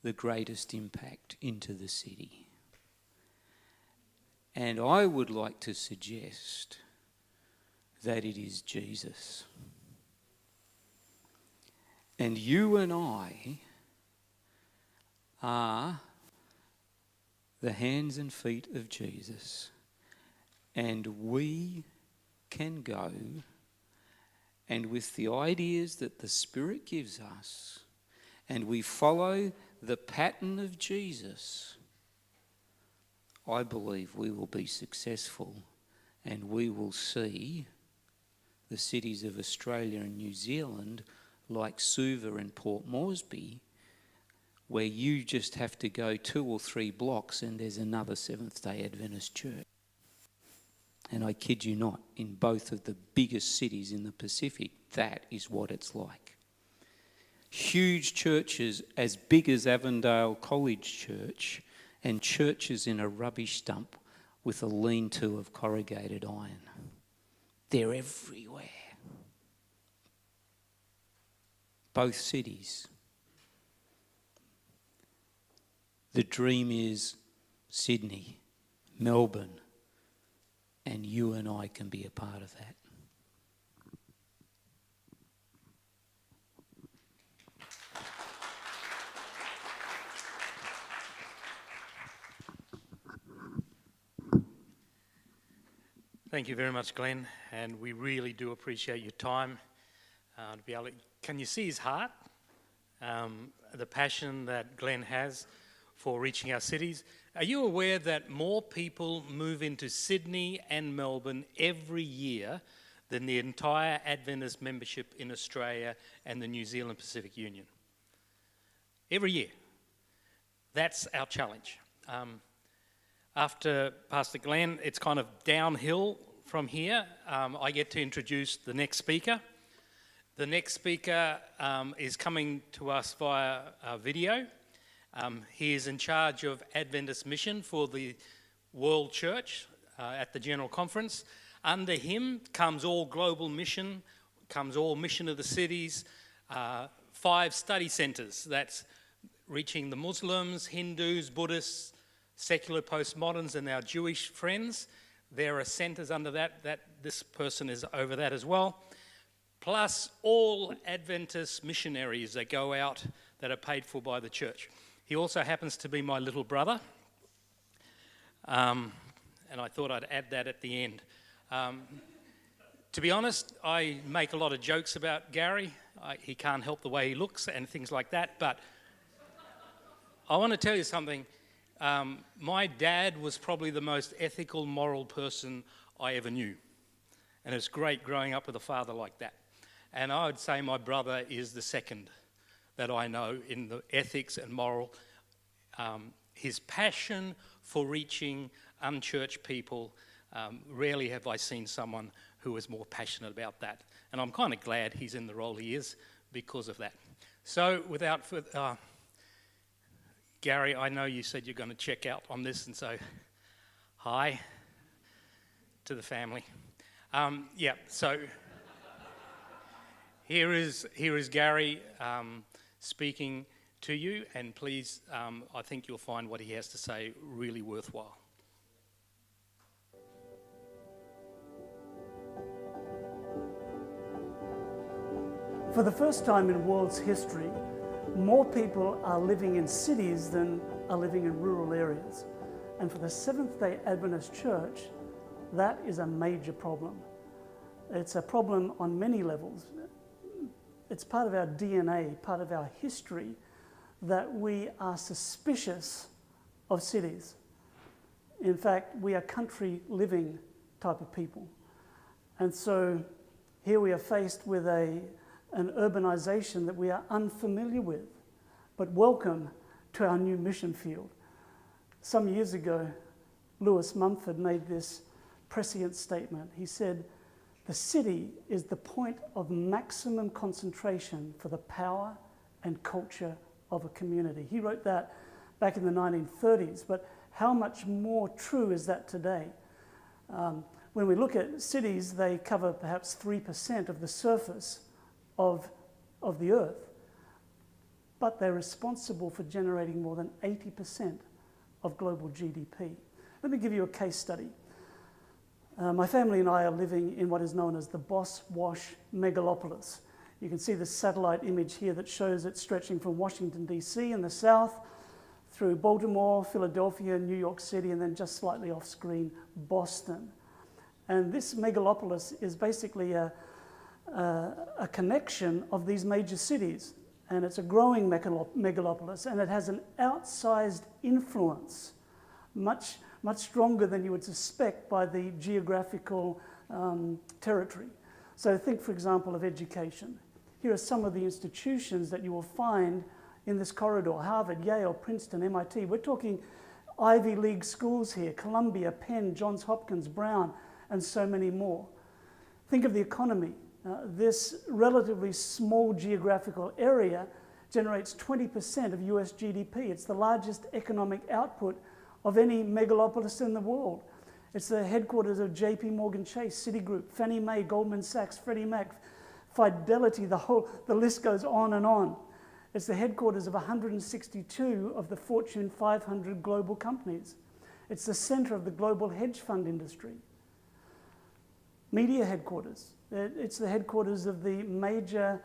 the greatest impact into the city? And I would like to suggest that it is Jesus. And you and I are the hands and feet of Jesus. And we can go, and with the ideas that the Spirit gives us, and we follow the pattern of Jesus, I believe we will be successful, and we will see the cities of Australia and New Zealand like Suva and Port Moresby, where you just have to go 2 or 3 blocks and there's another Seventh-day Adventist church. And I kid you not, in both of the biggest cities in the Pacific, that is what it's like. Huge churches as big as Avondale College Church, and churches in a rubbish dump with a lean-to of corrugated iron. They're everywhere. Both cities. The dream is Sydney, Melbourne, and you and I can be a part of that. Thank you very much, Glenn, and we really do appreciate your time. To be able to, can you see his heart? The passion that Glenn has for reaching our cities. Are you aware that more people move into Sydney and Melbourne every year than the entire Adventist membership in Australia and the New Zealand Pacific Union? Every year. That's our challenge. After Pastor Glenn, it's kind of downhill from here. I get to introduce the next speaker. The next speaker is coming to us via video. He is in charge of Adventist mission for the World Church at the General Conference. Under him comes all global mission, comes all mission of the cities, 5 study centres. That's reaching the Muslims, Hindus, Buddhists, secular postmoderns, and our Jewish friends. There are centres under that this person is over that as well. Plus all Adventist missionaries that go out that are paid for by the church. He also happens to be my little brother. And I thought I'd add that at the end. To be honest, I make a lot of jokes about Gary. He can't help the way he looks and things like that. But I want to tell you something. My dad was probably the most ethical, moral person I ever knew. And it's great growing up with a father like that. And I would say my brother is the second that I know in the ethics and moral. His passion for reaching unchurched people, rarely have I seen someone who is more passionate about that. And I'm kind of glad he's in the role he is because of that. So without further... Gary, I know you said you're going to check out on this, and so hi to the family. So here is Gary speaking to you, and please, I think you'll find what he has to say really worthwhile. For the first time in world's history, more people are living in cities than are living in rural areas. And for the Seventh-day Adventist Church, that is a major problem. It's a problem on many levels. It's part of our DNA, part of our history, that we are suspicious of cities. In fact, we are country living type of people. And so here we are faced with an urbanization that we are unfamiliar with, but welcome to our new mission field. Some years ago, Lewis Mumford made this prescient statement. He said, "The city is the point of maximum concentration for the power and culture of a community." He wrote that back in the 1930s, but how much more true is that today? When we look at cities, they cover perhaps 3% of the surface of the earth, but they're responsible for generating more than 80% of global GDP. Let me give you a case study. My family and I are living in what is known as the Boss Wash megalopolis. You can see the satellite image here that shows it stretching from Washington, D.C. in the south, through Baltimore, Philadelphia, New York City, and then just slightly off screen, Boston. And this megalopolis is basically a connection of these major cities. And it's a growing megalopolis, and it has an outsized influence, much stronger than you would suspect by the geographical territory. So think, for example, of education. Here are some of the institutions that you will find in this corridor: Harvard, Yale, Princeton, MIT. We're talking Ivy League schools here: Columbia, Penn, Johns Hopkins, Brown, and so many more. Think of the economy. This relatively small geographical area generates 20% of US GDP. It's the largest economic output of any megalopolis in the world. It's the headquarters of JP Morgan Chase, Citigroup, Fannie Mae, Goldman Sachs, Freddie Mac, Fidelity, the list goes on and on. It's the headquarters of 162 of the Fortune 500 global companies. It's the center of the global hedge fund industry. Media headquarters. It's the headquarters of the major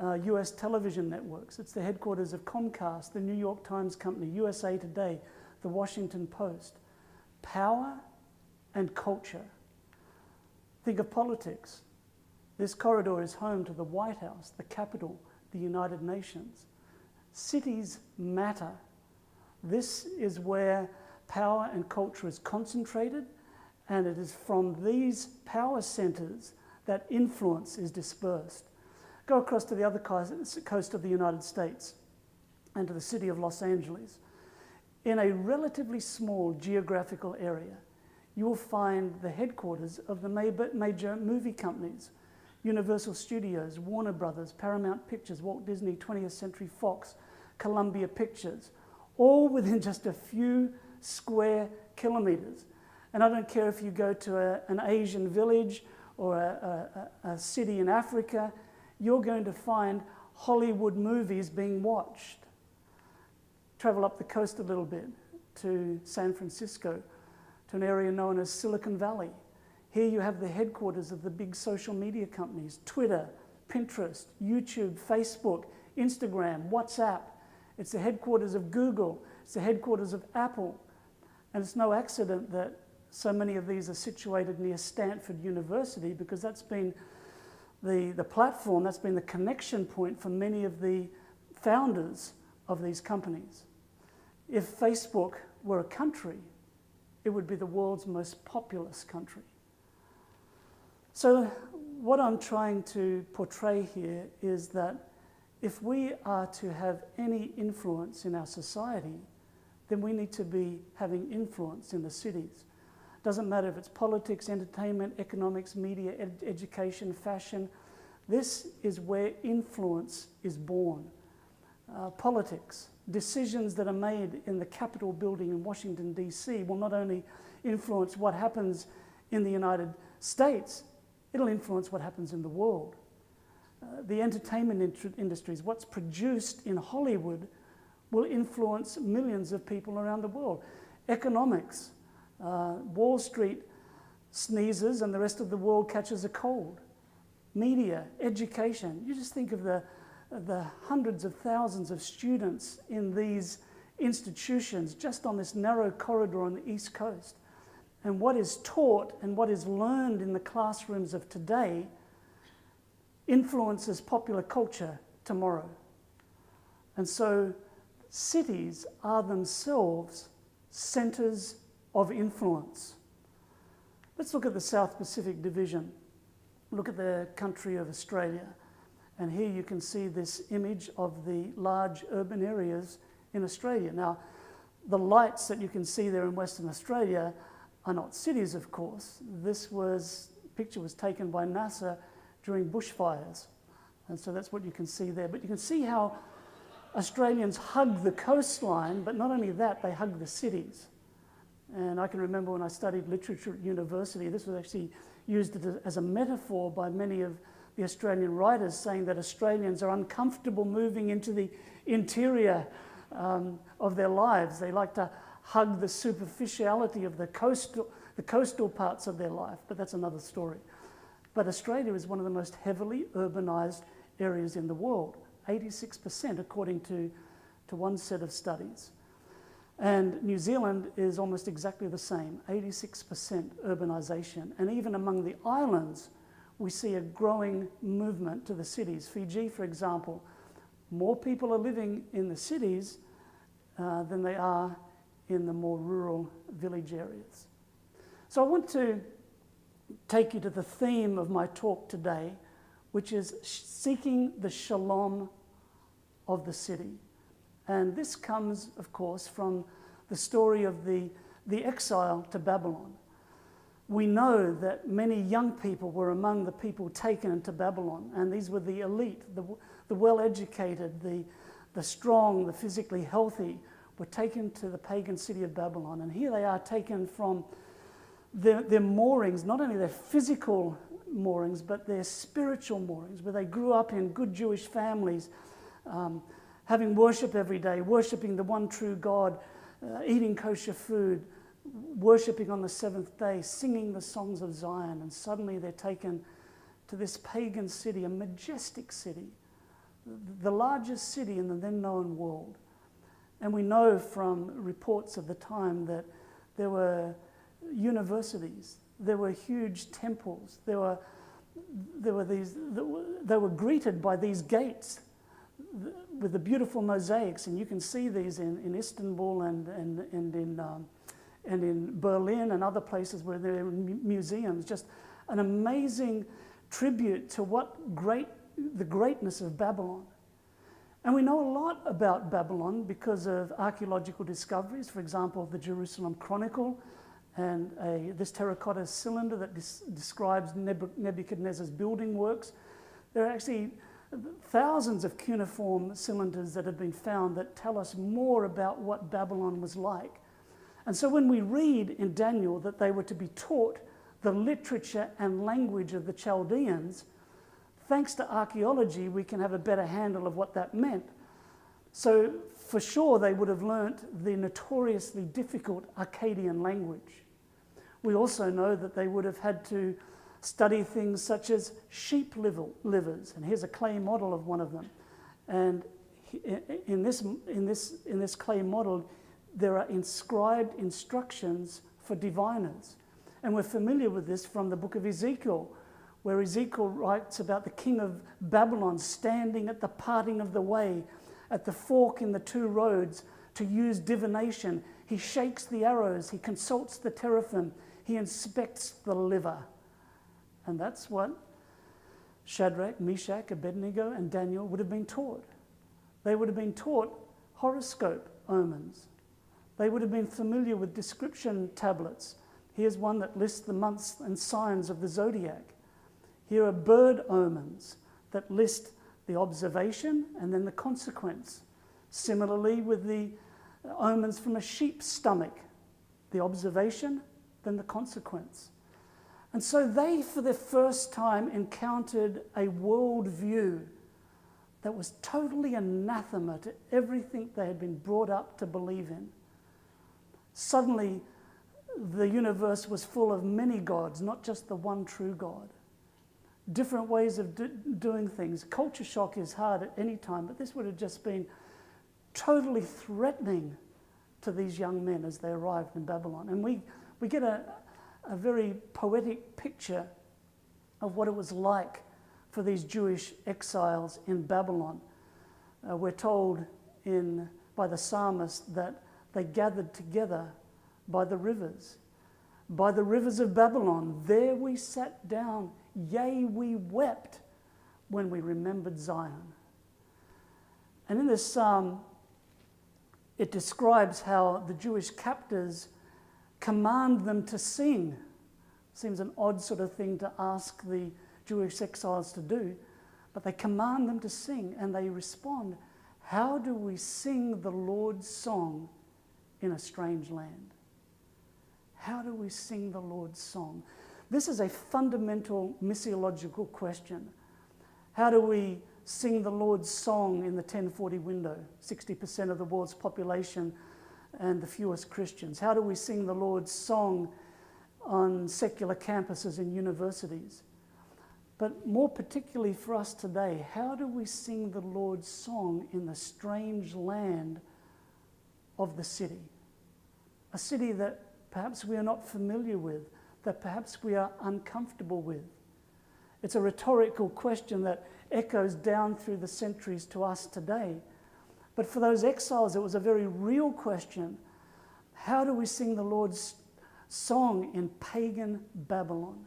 US television networks. It's the headquarters of Comcast, the New York Times Company, USA Today, the Washington Post. Power and culture. Think of politics. This corridor is home to the White House, the Capitol, the United Nations. Cities matter. This is where power and culture is concentrated, and it is from these power centers that influence is dispersed. Go across to the other coast of the United States and to the city of Los Angeles. In a relatively small geographical area, you will find the headquarters of the major movie companies: Universal Studios, Warner Brothers, Paramount Pictures, Walt Disney, 20th Century Fox, Columbia Pictures, all within just a few square kilometers. And I don't care if you go to an Asian village or a city in Africa, you're going to find Hollywood movies being watched. Travel up the coast a little bit to San Francisco, to an area known as Silicon Valley. Here you have the headquarters of the big social media companies: Twitter, Pinterest, YouTube, Facebook, Instagram, WhatsApp. It's the headquarters of Google. It's the headquarters of Apple. And it's no accident that so many of these are situated near Stanford University, because that's been the platform, that's been the connection point for many of the founders of these companies. If Facebook were a country, it would be the world's most populous country. So what I'm trying to portray here is that if we are to have any influence in our society, then we need to be having influence in the cities. Doesn't matter if it's politics, entertainment, economics, media, education, fashion. This is where influence is born. Politics, decisions that are made in the Capitol building in Washington, D.C. will not only influence what happens in the United States, it'll influence what happens in the world. The entertainment industries, what's produced in Hollywood, will influence millions of people around the world. Economics, Wall Street sneezes and the rest of the world catches a cold. Media, education, you just think of the hundreds of thousands of students in these institutions just on this narrow corridor on the East Coast. And what is taught and what is learned in the classrooms of today influences popular culture tomorrow. And so cities are themselves centers of influence. Let's look at the South Pacific Division. Look at the country of Australia. And here you can see this image of the large urban areas in Australia. Now, the lights that you can see there in Western Australia are not cities, of course. This picture was taken by NASA during bushfires. And so that's what you can see there. But you can see how Australians hug the coastline, but not only that, they hug the cities. And I can remember when I studied literature at university, this was actually used as a metaphor by many of the Australian writers, saying that Australians are uncomfortable moving into the interior of their lives. They like to hug the superficiality of the coastal parts of their life, but that's another story. But Australia is one of the most heavily urbanized areas in the world, 86% according to one set of studies. And New Zealand is almost exactly the same, 86% urbanisation. And even among the islands, we see a growing movement to the cities. Fiji, for example, more people are living in the cities than they are in the more rural village areas. So I want to take you to the theme of my talk today, which is seeking the shalom of the city. And this comes, of course, from the story of the exile to Babylon. We know that many young people were among the people taken into Babylon, and these were the elite, the well-educated, the strong, the physically healthy, were taken to the pagan city of Babylon. And here they are taken from their moorings, not only their physical moorings, but their spiritual moorings, where they grew up in good Jewish families, having worship every day, worshiping the one true God, eating kosher food, worshiping on the seventh day, singing the songs of Zion. And suddenly they're taken to this pagan city, a majestic city, the largest city in the then known world. And we know from reports of the time that there were universities, there were huge temples, they were greeted by these gates with the beautiful mosaics, and you can see these in Istanbul and in Berlin and other places where there are museums. Just an amazing tribute to the greatness of Babylon. And we know a lot about Babylon because of archaeological discoveries, for example, the Jerusalem Chronicle and this terracotta cylinder that describes Nebuchadnezzar's building works. There are actually thousands of cuneiform cylinders that have been found that tell us more about what Babylon was like. And so when we read in Daniel that they were to be taught the literature and language of the Chaldeans, thanks to archaeology, we can have a better handle of what that meant. So for sure, they would have learnt the notoriously difficult Akkadian language. We also know that they would have had to study things such as sheep livers, and here's a clay model of one of them. And in this clay model, there are inscribed instructions for diviners. And we're familiar with this from the book of Ezekiel, where Ezekiel writes about the king of Babylon standing at the parting of the way, at the fork in the two roads, to use divination. He shakes the arrows, he consults the teraphim, he inspects the liver. And that's what Shadrach, Meshach, Abednego, and Daniel would have been taught. They would have been taught horoscope omens. They would have been familiar with description tablets. Here's one that lists the months and signs of the zodiac. Here are bird omens that list the observation and then the consequence. Similarly with the omens from a sheep's stomach, the observation, then the consequence. And so they, for the first time, encountered a worldview that was totally anathema to everything they had been brought up to believe in. Suddenly, the universe was full of many gods, not just the one true God. Different ways of doing things. Culture shock is hard at any time, but this would have just been totally threatening to these young men as they arrived in Babylon. And we get a very poetic picture of what it was like for these Jewish exiles in Babylon. We're told by the psalmist that they gathered together by the rivers of Babylon. There we sat down, yea, we wept when we remembered Zion. And in this psalm, it describes how the Jewish captors command them to sing. Seems an odd sort of thing to ask the Jewish exiles to do, but they command them to sing, and they respond, how do we sing the Lord's song in a strange land? How do we sing the Lord's song? This is a fundamental missiological question. How do we sing the Lord's song in the 1040 window, 60% of the world's population and the fewest Christians? How do we sing the Lord's song on secular campuses and universities? But more particularly for us today, how do we sing the Lord's song in the strange land of the city? a city that perhaps we are not familiar with, that perhaps we are uncomfortable with. It's a rhetorical question that echoes down through the centuries to us today. But for those exiles, it was a very real question. How do we sing the Lord's song in pagan Babylon?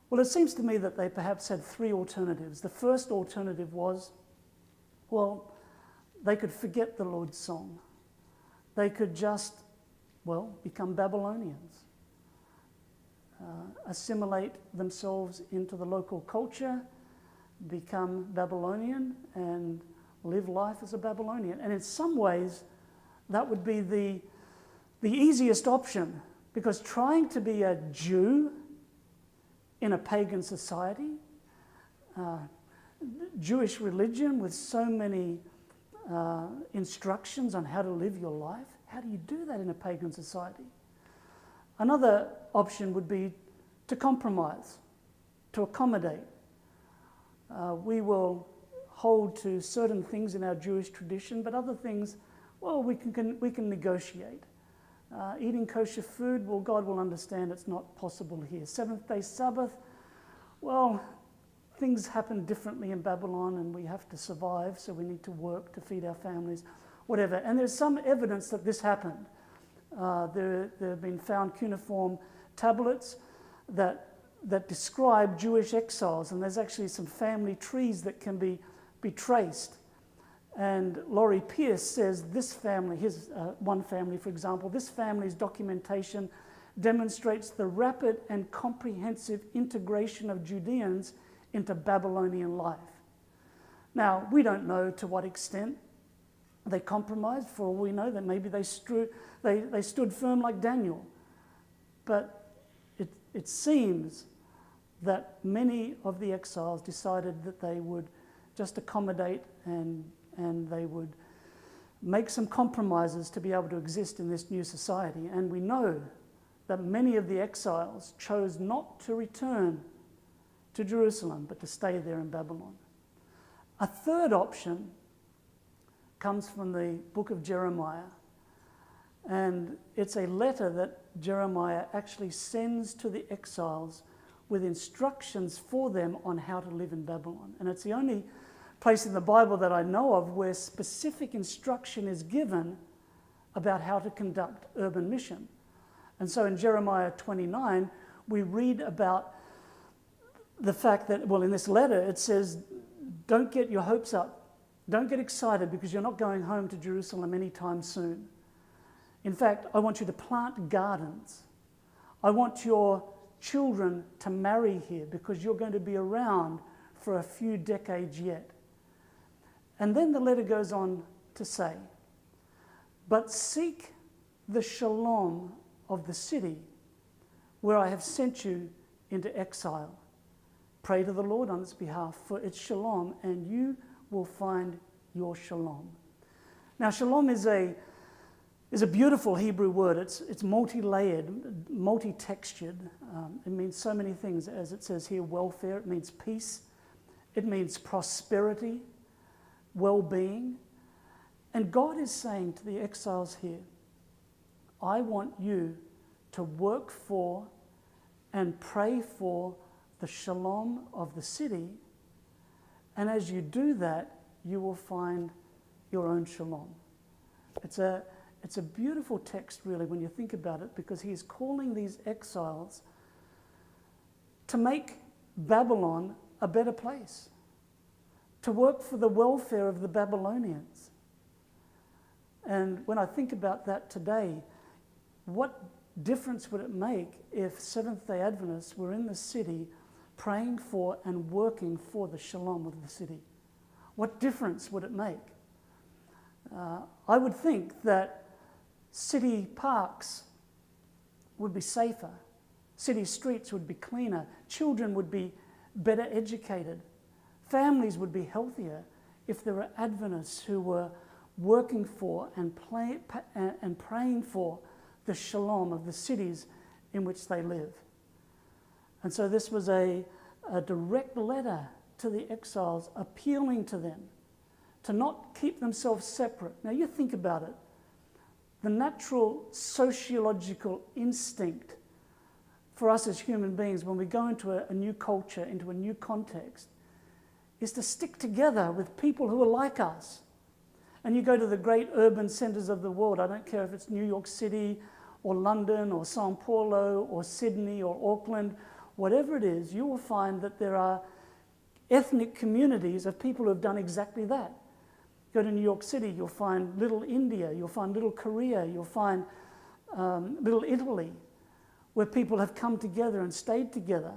Well, it seems to me that they perhaps had three alternatives. The first alternative was, well, they could forget the Lord's song. They could just, well, become Babylonians, assimilate themselves into the local culture, become Babylonian, and live life as a Babylonian. And in some ways, that would be the easiest option, because trying to be a Jew in a pagan society, Jewish religion with so many instructions on how to live your life, how do you do that in a pagan society? Another option would be to compromise, to accommodate. We will hold to certain things in our Jewish tradition, but other things, well, we can negotiate. Eating kosher food, well, God will understand it's not possible here. Seventh-day Sabbath, well, things happen differently in Babylon and we have to survive, so we need to work to feed our families, whatever. And there's some evidence that this happened. There have been found cuneiform tablets that describe Jewish exiles, and there's actually some family trees that can be traced. And Laurie Pierce says this family, one family for example, this family's documentation demonstrates the rapid and comprehensive integration of Judeans into Babylonian life. Now, we don't know to what extent they compromised. For all we know, that maybe they stood firm like Daniel. But it seems that many of the exiles decided that they would just accommodate and they would make some compromises to be able to exist in this new society. And we know that many of the exiles chose not to return to Jerusalem, but to stay there in Babylon. A third option comes from the book of Jeremiah. And it's a letter that Jeremiah actually sends to the exiles with instructions for them on how to live in Babylon. And it's the only place in the Bible that I know of where specific instruction is given about how to conduct urban mission. And so in Jeremiah 29, we read about the fact that, well, in this letter, it says, don't get your hopes up. Don't get excited because you're not going home to Jerusalem anytime soon. In fact, I want you to plant gardens. I want your children to marry here because you're going to be around for a few decades yet. And then the letter goes on to say, but seek the shalom of the city where I have sent you into exile. Pray to the Lord on its behalf for its shalom, and you will find your shalom. Now, shalom is a beautiful Hebrew word. It's multi-layered, multi-textured. It means so many things, as it says here, welfare. It means peace. It means prosperity, well-being. And God is saying to the exiles here, I want you to work for and pray for the shalom of the city. And as you do that, you will find your own shalom. It's a beautiful text, really, when you think about it, because he is calling these exiles to make Babylon a better place, to work for the welfare of the Babylonians. And when I think about that today, what difference would it make if Seventh-day Adventists were in the city praying for and working for the shalom of the city? What difference would it make? I would think that city parks would be safer, city streets would be cleaner, children would be better educated, families would be healthier if there were Adventists who were working for and praying for the shalom of the cities in which they live. And so this was a direct letter to the exiles appealing to them to not keep themselves separate. Now you think about it. The natural sociological instinct for us as human beings when we go into a new culture, into a new context, is to stick together with people who are like us. And you go to the great urban centres of the world, I don't care if it's New York City or London or Sao Paulo or Sydney or Auckland, whatever it is, you will find that there are ethnic communities of people who have done exactly that. Go to New York City, you'll find little India, you'll find little Korea, you'll find little Italy, where people have come together and stayed together.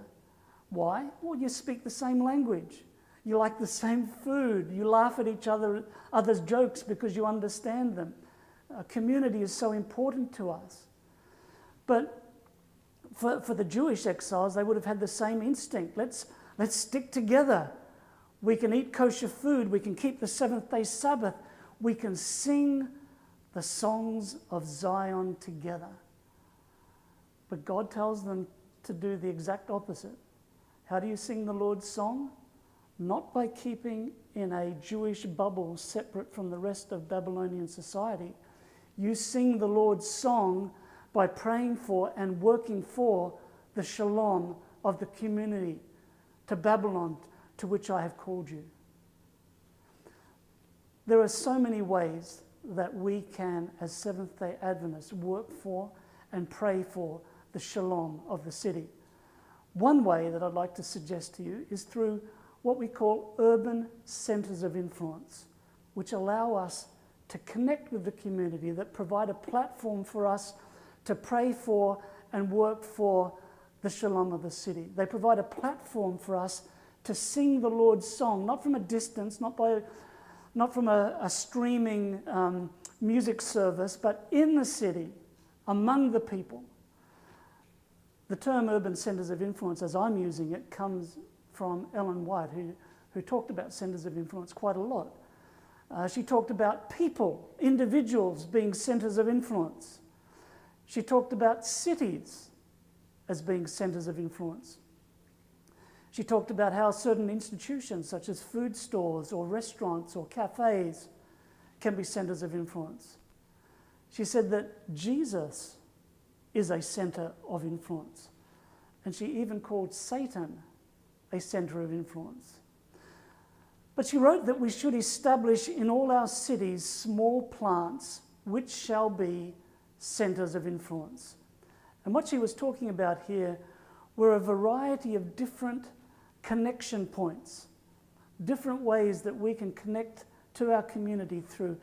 Why? Well, you speak the same language. You like the same food. You laugh at others' jokes because you understand them. Community is so important to us. But for the Jewish exiles, they would have had the same instinct. Let's stick together. We can eat kosher food. We can keep the seventh-day Sabbath. We can sing the songs of Zion together. But God tells them to do the exact opposite. How do you sing the Lord's song? Not by keeping in a Jewish bubble separate from the rest of Babylonian society. You sing the Lord's song by praying for and working for the shalom of the community, to Babylon, to which I have called you. There are so many ways that we can, as Seventh-day Adventists, work for and pray for the shalom of the city. One way that I'd like to suggest to you is through what we call urban centres of influence, which allow us to connect with the community, that provide a platform for us to pray for and work for the shalom of the city. They provide a platform for us to sing the Lord's song, not from a distance, not from a streaming music service, but in the city, among the people. The term urban centres of influence, as I'm using it, comes from Ellen White, who talked about centres of influence quite a lot. She talked about people, individuals being centres of influence. She talked about cities as being centres of influence. She talked about how certain institutions, such as food stores or restaurants or cafes, can be centres of influence. She said that Jesus is a centre of influence. And she even called Satan a centre of influence. But she wrote that we should establish in all our cities small plants which shall be centres of influence. And what she was talking about here were a variety of different connection points, different ways that we can connect to our community through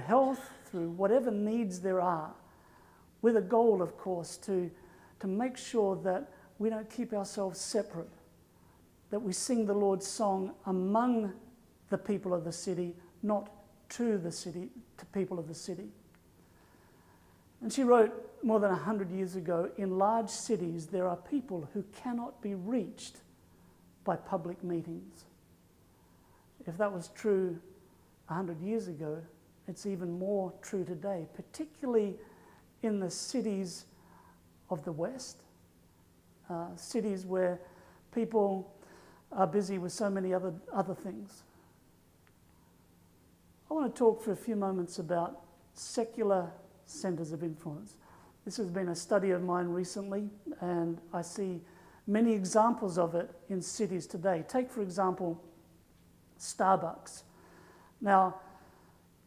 health, through whatever needs there are, with a goal, of course, to make sure that we don't keep ourselves separate, that we sing the Lord's song among the people of the city, not to the city, to people of the city. And she wrote more than 100 years ago, in large cities there are people who cannot be reached by public meetings. If that was true 100 years ago, it's even more true today, particularly in the cities of the West, cities where people are busy with so many other things. I want to talk for a few moments about secular centres of influence. This has been a study of mine recently, and I see many examples of it in cities today. Take, for example, Starbucks. Now,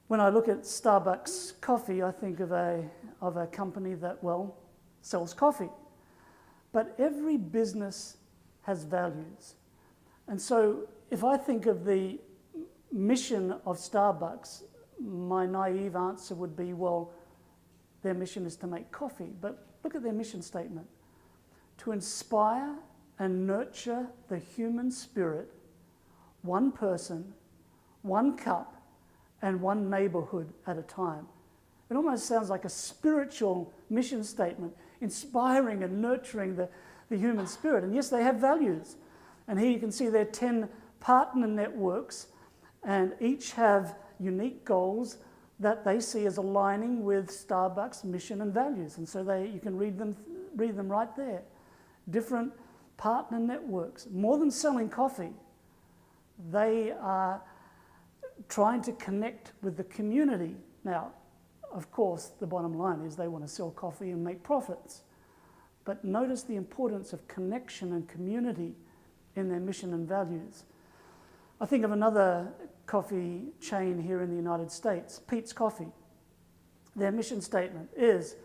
when I look at Starbucks coffee, I think of a company that, well, sells coffee. But every business has values. And so if I think of the mission of Starbucks, my naive answer would be, well, their mission is to make coffee. But look at their mission statement: to inspire and nurture the human spirit, one person, one cup, and one neighborhood at a time. It almost sounds like a spiritual mission statement, inspiring and nurturing the human spirit. And yes, they have values. And here you can see their 10 partner networks, and each have unique goals that they see as aligning with Starbucks' mission and values. And so you can read them right there. Different partner networks. More than selling coffee, they are trying to connect with the community. Now, of course, the bottom line is they want to sell coffee and make profits. But notice the importance of connection and community in their mission and values. I think of another coffee chain here in the United States, Peet's Coffee. Their mission statement is,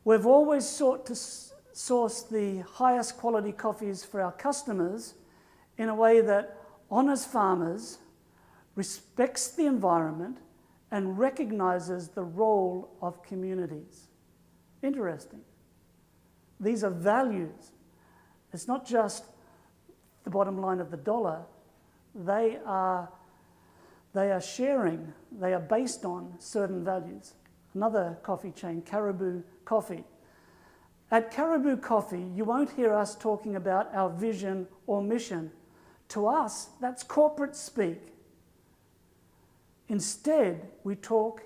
we've always sought to source the highest quality coffees for our customers in a way that honours farmers, respects the environment, and recognises the role of communities. Interesting. These are values. It's not just the bottom line of the dollar. They are sharing, they are based on certain values. Another coffee chain, Caribou Coffee. At Caribou Coffee, you won't hear us talking about our vision or mission. To us, that's corporate speak. Instead, we talk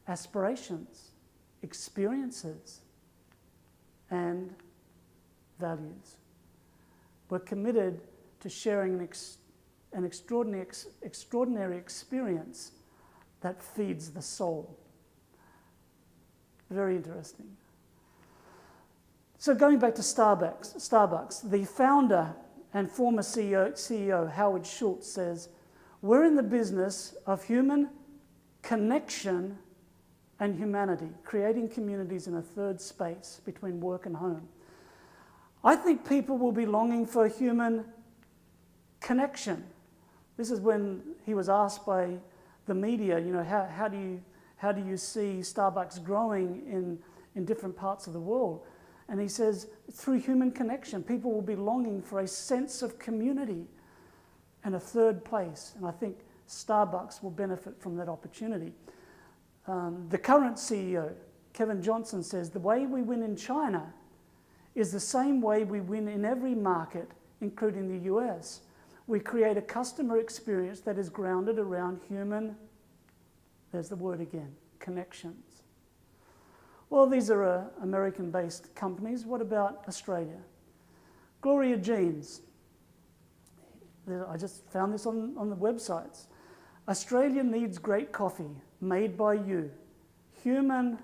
aspirations, experiences, and values. We're committed to sharing an extraordinary experience that feeds the soul. Very interesting. So going back to Starbucks, the founder and former CEO Howard Schultz says, we're in the business of human connection and humanity, creating communities in a third space between work and home. I think people will be longing for human connection. This is when he was asked by the media, how do you see Starbucks growing in different parts of the world? And he says, through human connection, people will be longing for a sense of community and a third place. And I think Starbucks will benefit from that opportunity. The current CEO, Kevin Johnson, says, the way we win in China is the same way we win in every market, including the US. We create a customer experience that is grounded around human, there's the word again, connections. Well, these are American-based companies. What about Australia? Gloria Jeans. I just found this on the websites. Australia needs great coffee made by you. Human,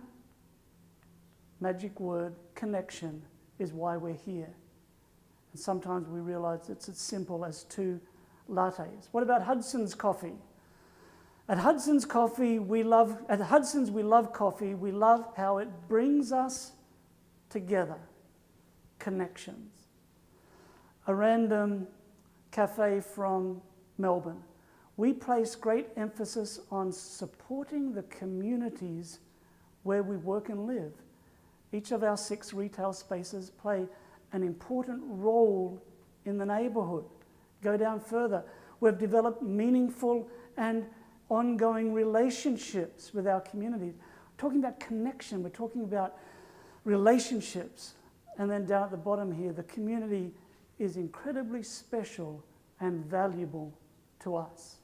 magic word, connection is why we're here. And sometimes we realize it's as simple as 2 lattes. What about Hudson's Coffee? At Hudson's we love coffee. We love how it brings us together. Connections. A random cafe from Melbourne. We place great emphasis on supporting the communities where we work and live. Each of our 6 retail spaces play an important role in the neighbourhood. Go down further. We've developed meaningful and ongoing relationships with our communities. We're talking about connection, we're talking about relationships. And then down at the bottom here, the community is incredibly special and valuable to us.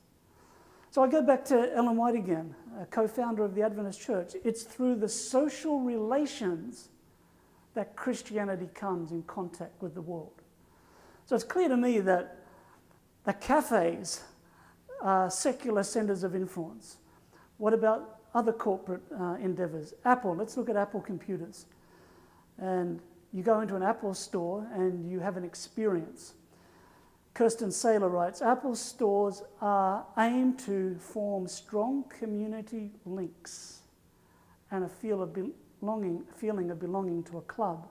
So I go back to Ellen White again, a co-founder of the Adventist Church. It's through the social relations that Christianity comes in contact with the world. So it's clear to me that the cafes are secular centers of influence. What about other corporate endeavors? Apple, let's look at Apple computers. And you go into an Apple store and you have an experience. Kirsten Saylor writes, Apple stores are aimed to form strong community links and a feeling of belonging to a club.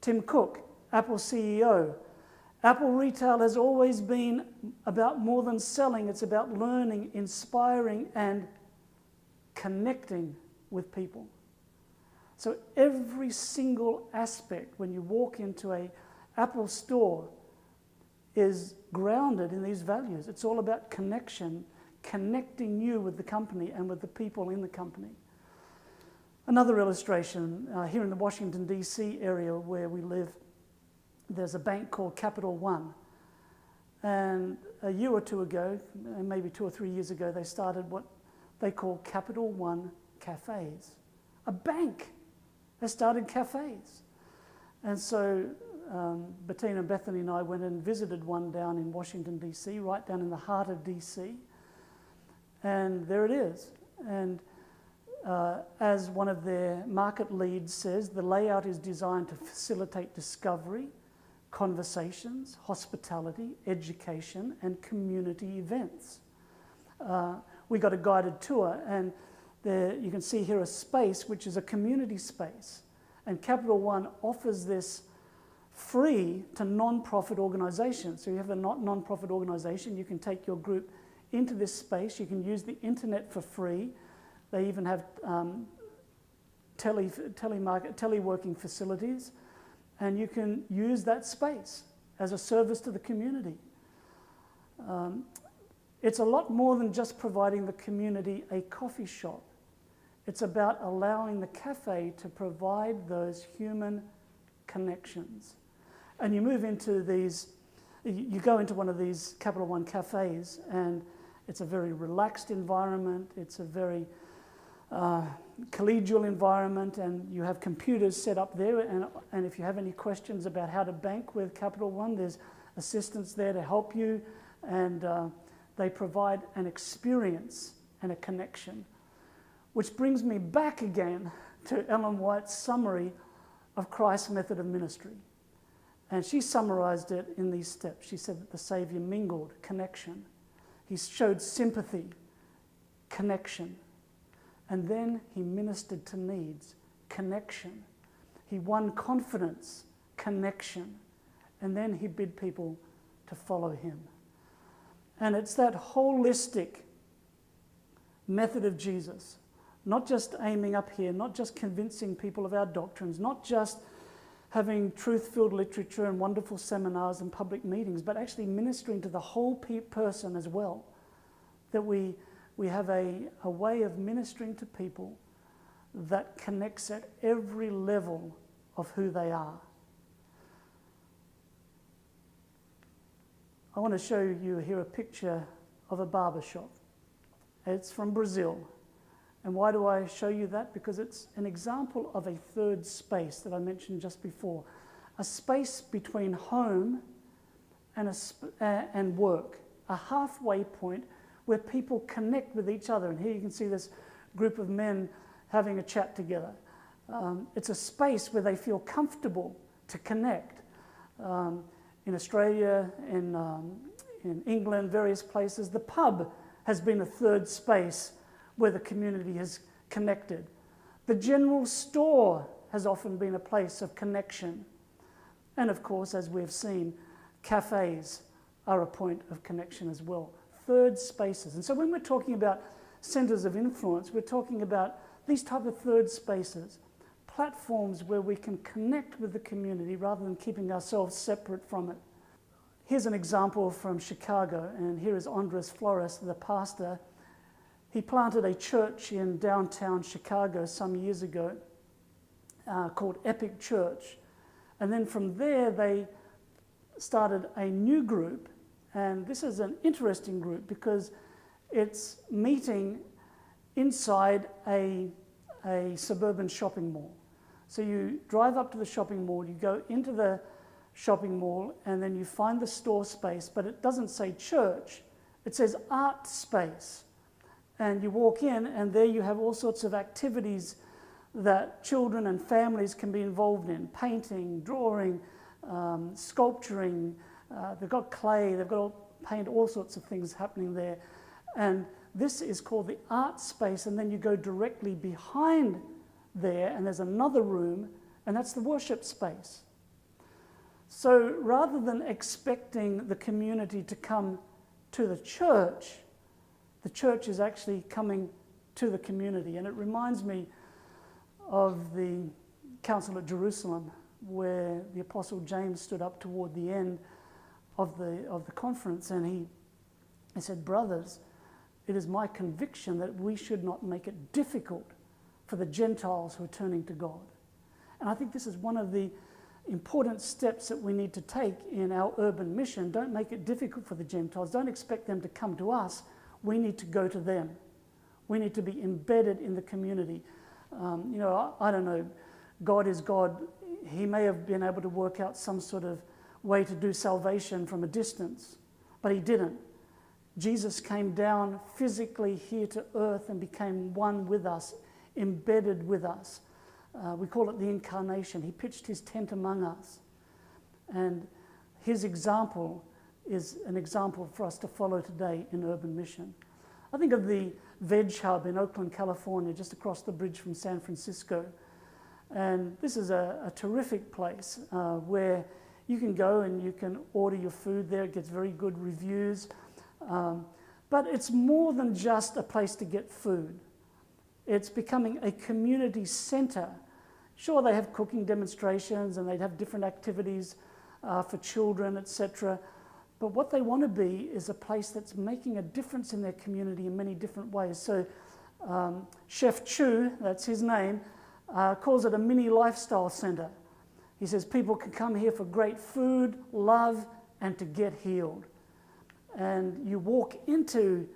Tim Cook, Apple CEO, Apple retail has always been about more than selling. It's about learning, inspiring, and connecting with people. So every single aspect when you walk into an Apple store is grounded in these values. It's all about connection, connecting you with the company and with the people in the company. Another illustration, here in the Washington, D.C. area where we live, there's a bank called Capital One. And a year or 2 ago, maybe 2 or 3 years ago, they started what they call Capital One cafes. A bank has started cafes. And so Bettina and Bethany and I went and visited one down in Washington, D.C., right down in the heart of D.C. And there it is. And as one of their market leads says, the layout is designed to facilitate discovery, conversations, hospitality, education, and community events. We got a guided tour, and there you can see here a space which is a community space. And Capital One offers this free to non-profit organisations. So you have a non-profit organisation, you can take your group into this space, you can use the internet for free. They even have teleworking facilities, and you can use that space as a service to the community. It's a lot more than just providing the community a coffee shop. It's about allowing the cafe to provide those human connections. And you move into these, you go into one of these Capital One cafes, and it's a very relaxed environment, it's a very collegial environment, and you have computers set up there, and if you have any questions about how to bank with Capital One, there's assistants there to help you, and they provide an experience and a connection. Which brings me back again to Ellen White's summary of Christ's method of ministry. And she summarized it in these steps. She said that the Saviour mingled, connection. He showed sympathy, connection. And then he ministered to needs, connection. He won confidence, connection. And then he bid people to follow him. And it's that holistic method of Jesus, not just aiming up here, not just convincing people of our doctrines, not just having truth-filled literature and wonderful seminars and public meetings, but actually ministering to the whole person as well, that we have a way of ministering to people that connects at every level of who they are. I want to show you here a picture of a barber shop. It's from Brazil. And why do I show you that? Because it's an example of a third space that I mentioned just before. A space between home and work. A halfway point where people connect with each other. And here you can see this group of men having a chat together. It's a space where they feel comfortable to connect. In Australia, in England, various places, the pub has been a third space where the community has connected. The general store has often been a place of connection. And of course, as we've seen, cafes are a point of connection as well. Third spaces. And so when we're talking about centres of influence, we're talking about these type of third spaces, platforms where we can connect with the community rather than keeping ourselves separate from it. Here's an example from Chicago, and here is Andres Flores, the pastor. He planted a church in downtown Chicago some years ago called Epic Church. And then from there, they started a new group. And this is an interesting group because it's meeting inside a suburban shopping mall. So you drive up to the shopping mall, you go into the shopping mall, and then you find the store space, but it doesn't say church, it says art space. And you walk in, and there you have all sorts of activities that children and families can be involved in. Painting, drawing, sculpturing. They've got clay, they've got paint, all sorts of things happening there. And this is called the art space, and then you go directly behind there, and there's another room, and that's the worship space. So rather than expecting the community to come to the church is actually coming to the community. And it reminds me of the Council at Jerusalem, where the Apostle James stood up toward the end of the conference, and he said, "Brothers, it is my conviction that we should not make it difficult for the Gentiles who are turning to God." And I think this is one of the important steps that we need to take in our urban mission. Don't make it difficult for the Gentiles. Don't expect them to come to us. We need to go to them. We need to be embedded in the community. I don't know, God is God. He may have been able to work out some sort of way to do salvation from a distance, but he didn't. Jesus came down physically here to earth and became one with us embedded with us. We call it the incarnation. He pitched his tent among us. And his example is an example for us to follow today in urban mission. I think of the Veg Hub in Oakland, California, just across the bridge from San Francisco. And this is a terrific place where you can go and you can order your food there. It gets very good reviews. But it's more than just a place to get food. It's becoming a community center. Sure, they have cooking demonstrations and they'd have different activities for children, etc. But what they want to be is a place that's making a difference in their community in many different ways. So Chef Chu, that's his name, calls it a mini lifestyle center. He says people can come here for great food, love, and to get healed. And you walk into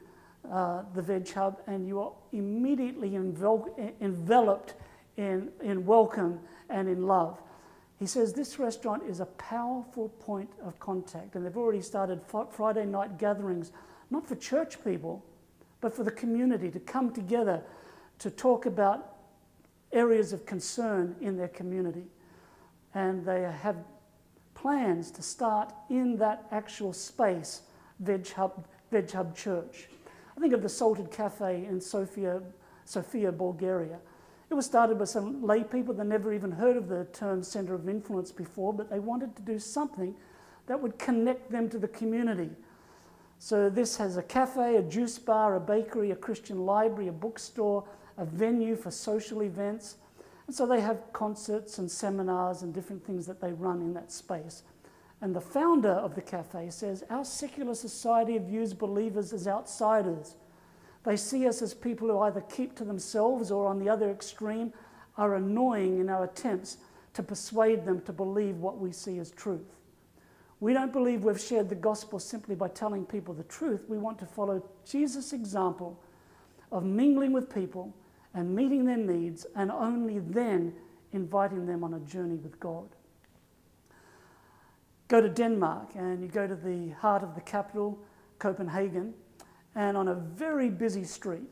the Veg Hub and you are immediately enveloped in welcome and in love. He says this restaurant is a powerful point of contact, and they've already started Friday night gatherings, not for church people, but for the community to come together to talk about areas of concern in their community. And they have plans to start in that actual space, Veg Hub Church. I think of the Salted Cafe in Sofia, Bulgaria. It was started by some lay people that never even heard of the term Center of Influence before, but they wanted to do something that would connect them to the community. So this has a cafe, a juice bar, a bakery, a Christian library, a bookstore, a venue for social events. And so they have concerts and seminars and different things that they run in that space. And the founder of the cafe says, our secular society views believers as outsiders. They see us as people who either keep to themselves or, on the other extreme, are annoying in our attempts to persuade them to believe what we see as truth. We don't believe we've shared the gospel simply by telling people the truth. We want to follow Jesus' example of mingling with people and meeting their needs, and only then inviting them on a journey with God. Go to Denmark and you go to the heart of the capital, Copenhagen, and on a very busy street,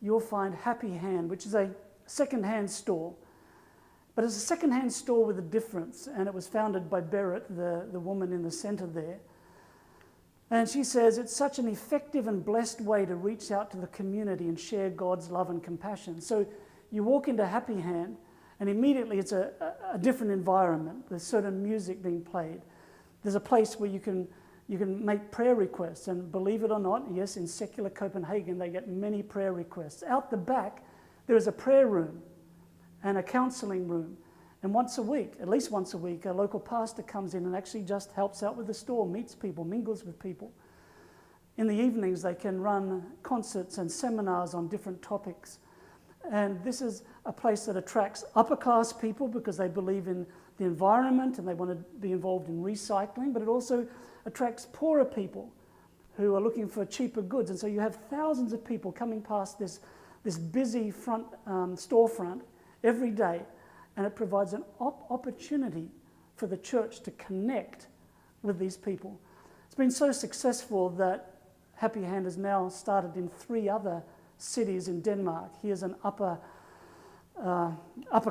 you'll find Happy Hand, which is a second-hand store. But it's a second-hand store with a difference, and it was founded by Berit, the woman in the center there. And she says it's such an effective and blessed way to reach out to the community and share God's love and compassion. So you walk into Happy Hand, and immediately it's a different environment. There's certain music being played. There's a place where you can make prayer requests, and believe it or not, yes, in secular Copenhagen, they get many prayer requests. Out the back, there is a prayer room and a counseling room. And once a week, at least once a week, a local pastor comes in and actually just helps out with the store, meets people, mingles with people. In the evenings, they can run concerts and seminars on different topics. And this is a place that attracts upper-class people because they believe in the environment and they want to be involved in recycling, but it also attracts poorer people who are looking for cheaper goods. And so you have thousands of people coming past this busy storefront every day, and it provides an opportunity for the church to connect with these people. It's been so successful that Happy Hand has now started in 3 other cities in Denmark. Here's an upper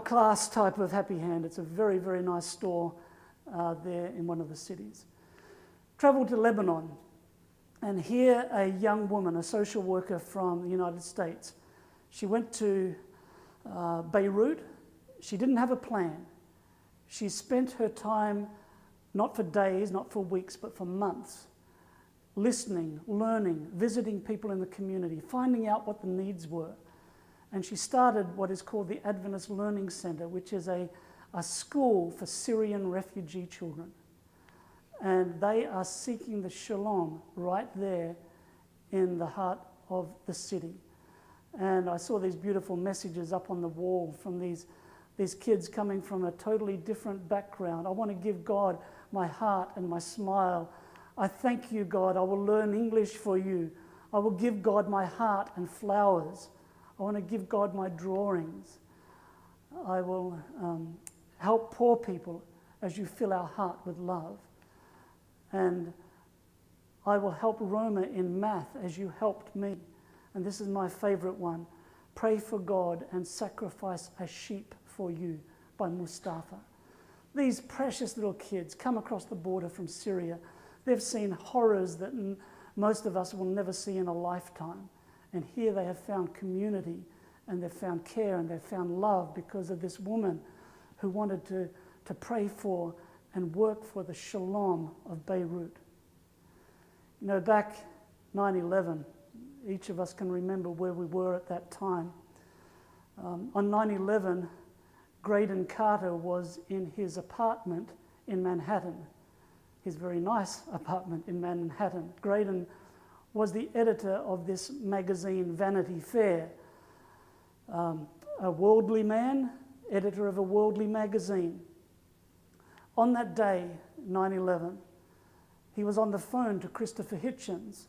class type of Happy Hand. It's a very, very nice store there in one of the cities. Traveled to Lebanon, and here a young woman, a social worker from the United States, she went to Beirut. She didn't have a plan. She spent her time not for days, not for weeks, but for months, listening, learning, visiting people in the community, finding out what the needs were. And she started what is called the Adventist Learning Center, which is a school for Syrian refugee children. And they are seeking the Shalom right there in the heart of the city. And I saw these beautiful messages up on the wall from these kids coming from a totally different background. I want to give God my heart and my smile. I thank you, God. I will learn English for you. I will give God my heart and flowers. I want to give God my drawings. I will help poor people as you fill our heart with love. And I will help Roma in math as you helped me. And this is my favorite one. Pray for God and Sacrifice a Sheep for You by Mustafa. These precious little kids come across the border from Syria. They've seen horrors that most of us will never see in a lifetime. And here they have found community, and they've found care, and they've found love because of this woman who wanted to pray for and work for the shalom of Beirut. You know, back 9/11, each of us can remember where we were at that time. On 9/11, Graydon Carter was in his apartment in Manhattan, his very nice apartment in Manhattan. Graydon was the editor of this magazine, Vanity Fair, a worldly man, editor of a worldly magazine. On that day, 9/11, he was on the phone to Christopher Hitchens,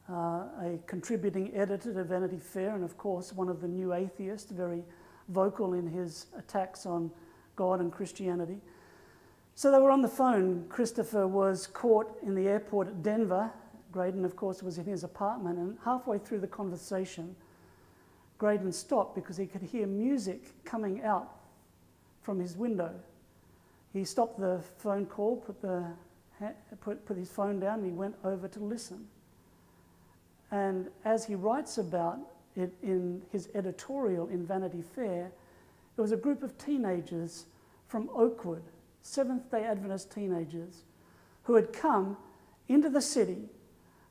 a contributing editor to Vanity Fair, and of course one of the new atheists, very vocal in his attacks on God and Christianity. So they were on the phone. Christopher was caught in the airport at Denver. Graydon, of course, was in his apartment, and halfway through the conversation, Graydon stopped because he could hear music coming out from his window. He stopped the phone call, put his phone down, and he went over to listen. And as he writes about it in his editorial in Vanity Fair, it was a group of teenagers from Oakwood, Seventh-day Adventist teenagers, who had come into the city.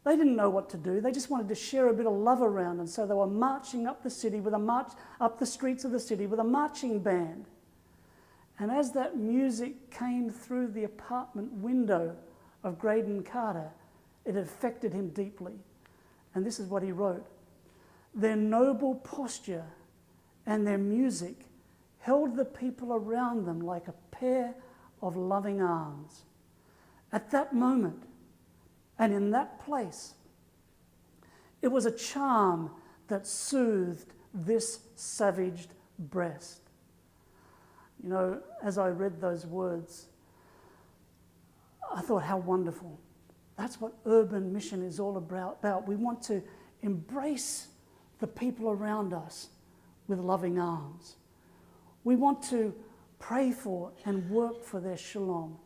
They didn't know what to do. They just wanted to share a bit of love around, and so they were marching up the streets of the city with a marching band. And as that music came through the apartment window of Graydon Carter, it affected him deeply. And this is what he wrote: "Their noble posture and their music held the people around them like a pair of loving arms. At that moment, and in that place, it was a charm that soothed this savaged breast." You know, as I read those words, I thought, how wonderful. That's what urban mission is all about. We want to embrace the people around us with loving arms. We want to pray for and work for their shalom.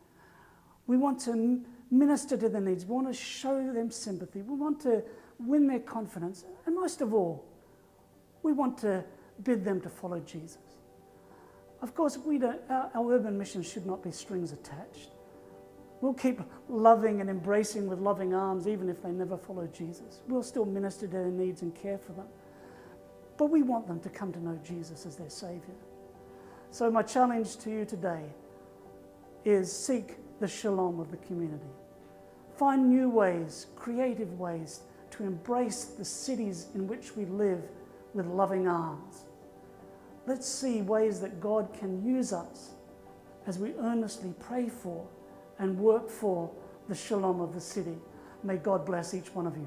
We want to minister to their needs. We want to show them sympathy. We want to win their confidence. And most of all, we want to bid them to follow Jesus. Of course, our urban mission should not be strings attached. We'll keep loving and embracing with loving arms even if they never follow Jesus. We'll still minister to their needs and care for them. But we want them to come to know Jesus as their Saviour. So my challenge to you today is seek the shalom of the community. Find new ways, creative ways to embrace the cities in which we live with loving arms. Let's see ways that God can use us as we earnestly pray for and work for the shalom of the city. May God bless each one of you.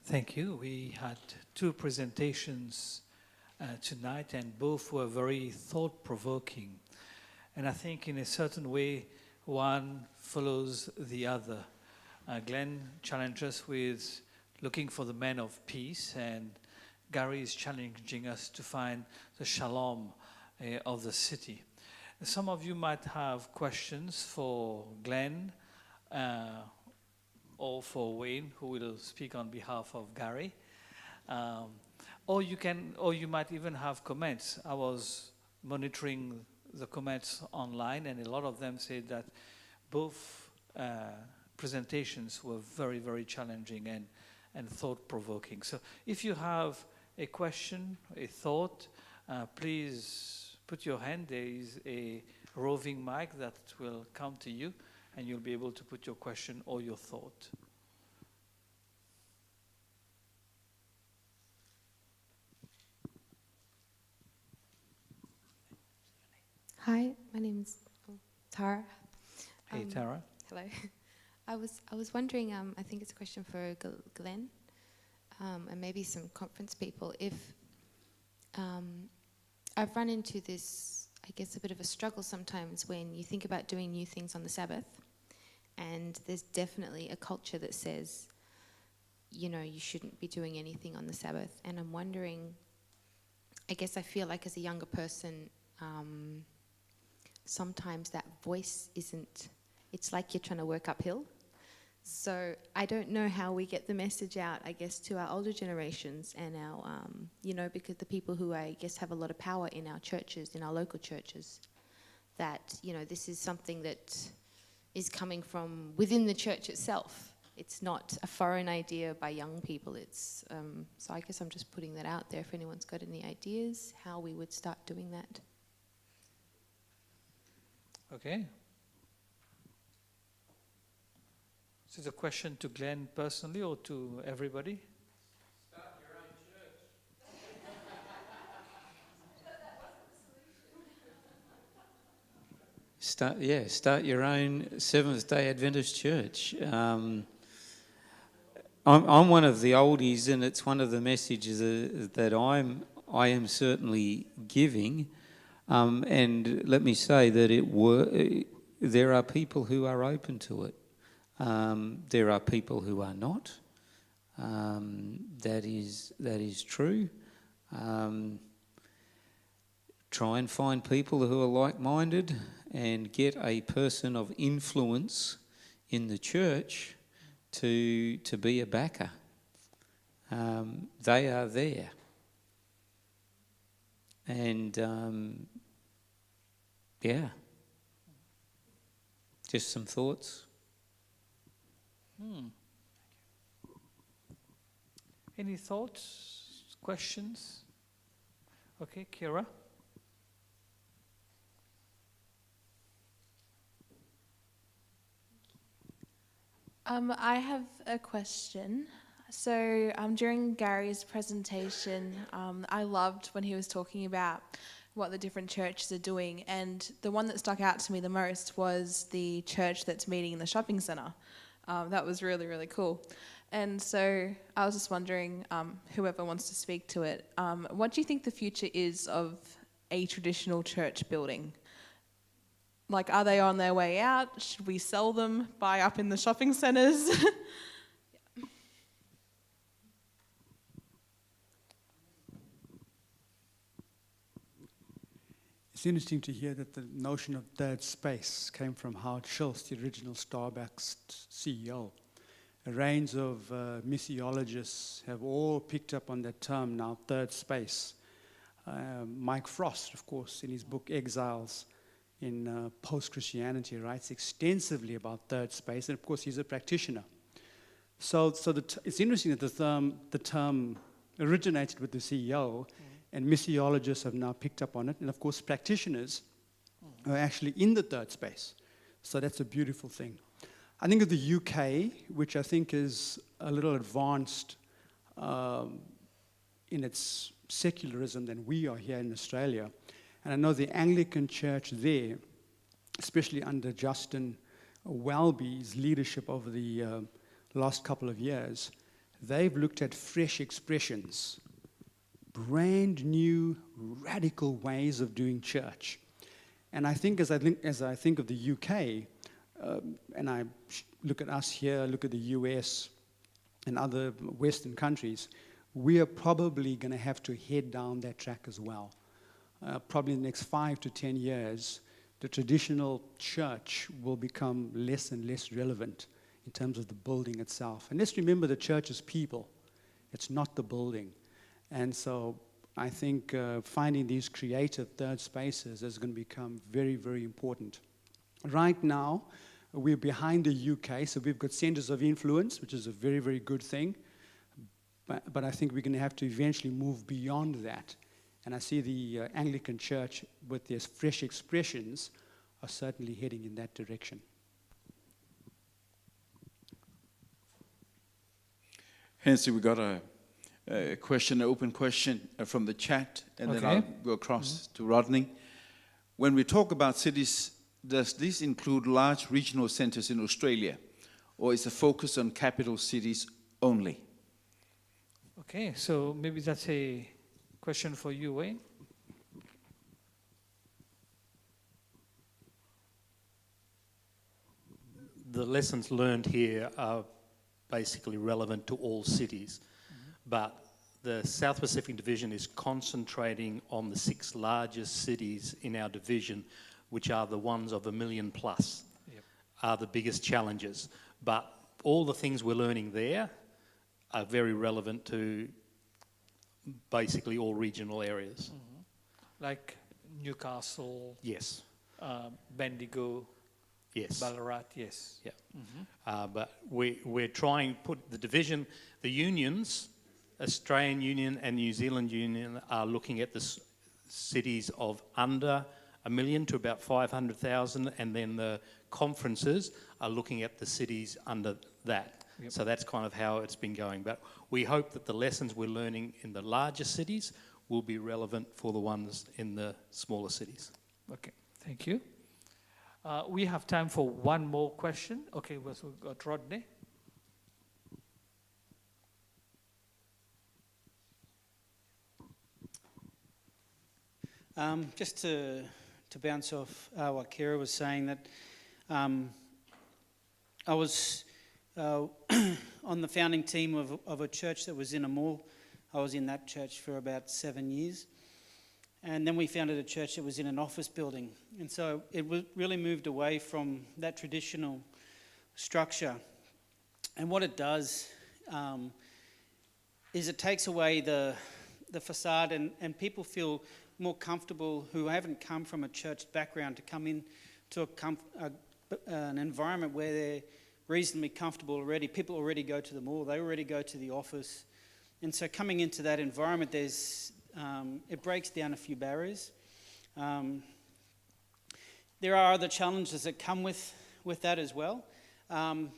Thank you. We had two presentations tonight, and both were very thought-provoking. And I think in a certain way, one follows the other. Glenn challenged us with looking for the man of peace, and Gary is challenging us to find the shalom of the city. Some of you might have questions for Glenn or for Wayne, who will speak on behalf of Gary. Or you might even have comments. I was monitoring the comments online, and a lot of them said that both presentations were very, very challenging and thought-provoking. So if you have a question, a thought, please put your hand. There is a roving mic that will come to you, and you'll be able to put your question or your thought. Hi, my name's Tara. Hey, Tara. Hello. I was wondering, I think it's a question for Glenn, and maybe some conference people. If I've run into this, I guess, a bit of a struggle sometimes when you think about doing new things on the Sabbath, and there's definitely a culture that says, you know, you shouldn't be doing anything on the Sabbath. And I'm wondering, I guess I feel like as a younger person, sometimes that voice isn't, it's like you're trying to work uphill. So I don't know how we get the message out, I guess, to our older generations and our, you know, because the people who I guess have a lot of power in our churches, in our local churches, that, you know, this is something that is coming from within the church itself. It's not a foreign idea by young people. It's so I guess I'm just putting that out there if anyone's got any ideas how we would start doing that. Okay. Is this a question to Glenn personally or to everybody? Start your own church. Start your own Seventh-day Adventist church. I'm one of the oldies, and it's one of the messages that I am certainly giving. And let me say that there are people who are open to it. There are people who are not. That is true. Try and find people who are like-minded and get a person of influence in the church to be a backer. They are there. And yeah, just some thoughts. Any thoughts, questions? Okay, Kira. I have a question. So during Gary's presentation, I loved when he was talking about what the different churches are doing, and the one that stuck out to me the most was the church that's meeting in the shopping centre. That was really, really cool. And so I was just wondering, whoever wants to speak to it, what do you think the future is of a traditional church building? Like, are they on their way out? Should we sell them, buy up in the shopping centres? It's interesting to hear that the notion of third space came from Howard Schultz, the original Starbucks CEO. A range of missiologists have all picked up on that term now, third space. Mike Frost, of course, in his book Exiles in Post-Christianity, writes extensively about third space, and of course he's a practitioner. So it's interesting that the term originated with the CEO, and missiologists have now picked up on it, and of course practitioners are actually in the third space. So that's a beautiful thing. I think of the UK, which I think is a little advanced in its secularism than we are here in Australia. And I know the Anglican Church there, especially under Justin Welby's leadership over the last couple of years, they've looked at fresh expressions, brand new, radical ways of doing church. And I think as I think of the UK, and I look at us here, look at the US and other Western countries, we are probably going to have to head down that track as well. Probably in the next 5 to 10 years, the traditional church will become less and less relevant in terms of the building itself. And let's remember the church is people. It's not the building. And so I think finding these creative third spaces is going to become very, very important. Right now, we're behind the UK, so we've got centers of influence, which is a very, very good thing. But I think we're going to have to eventually move beyond that. And I see the Anglican Church, with their fresh expressions, are certainly heading in that direction. Hansi, we got a question, an open question from the chat, and then I'll go across to Rodney. When we talk about cities, does this include large regional centers in Australia, or is the focus on capital cities only? Okay, so maybe that's a question for you, Wayne. lessons learned here are basically relevant to all cities, but the South Pacific Division is concentrating on the 6 largest cities in our division, which are the ones of 1 million plus, are the biggest challenges. But all the things we're learning there are very relevant to basically all regional areas. Like Newcastle, Yes. Bendigo, Yes. Ballarat, yes. Yeah. But we're trying to put the division, the unions, Australian Union and New Zealand Union are looking at the cities of under 1 million to about 500,000, and then the conferences are looking at the cities under that. So that's kind of how it's been going. But we hope that the lessons we're learning in the larger cities will be relevant for the ones in the smaller cities. Okay, thank you. We have time for one more question. Okay, we've got Rodney. Just to bounce off what Kira was saying, that I was on the founding team of a church that was in a mall. I was in that church for about 7 years. And then we founded a church that was in an office building. And so it really moved away from that traditional structure. And what it does is it takes away the facade, and people feel more comfortable who haven't come from a church background to come in to an environment where they're reasonably comfortable already. People already go to the mall, they already go to the office. And so coming into that environment, it breaks down a few barriers. There are other challenges that come with that as well,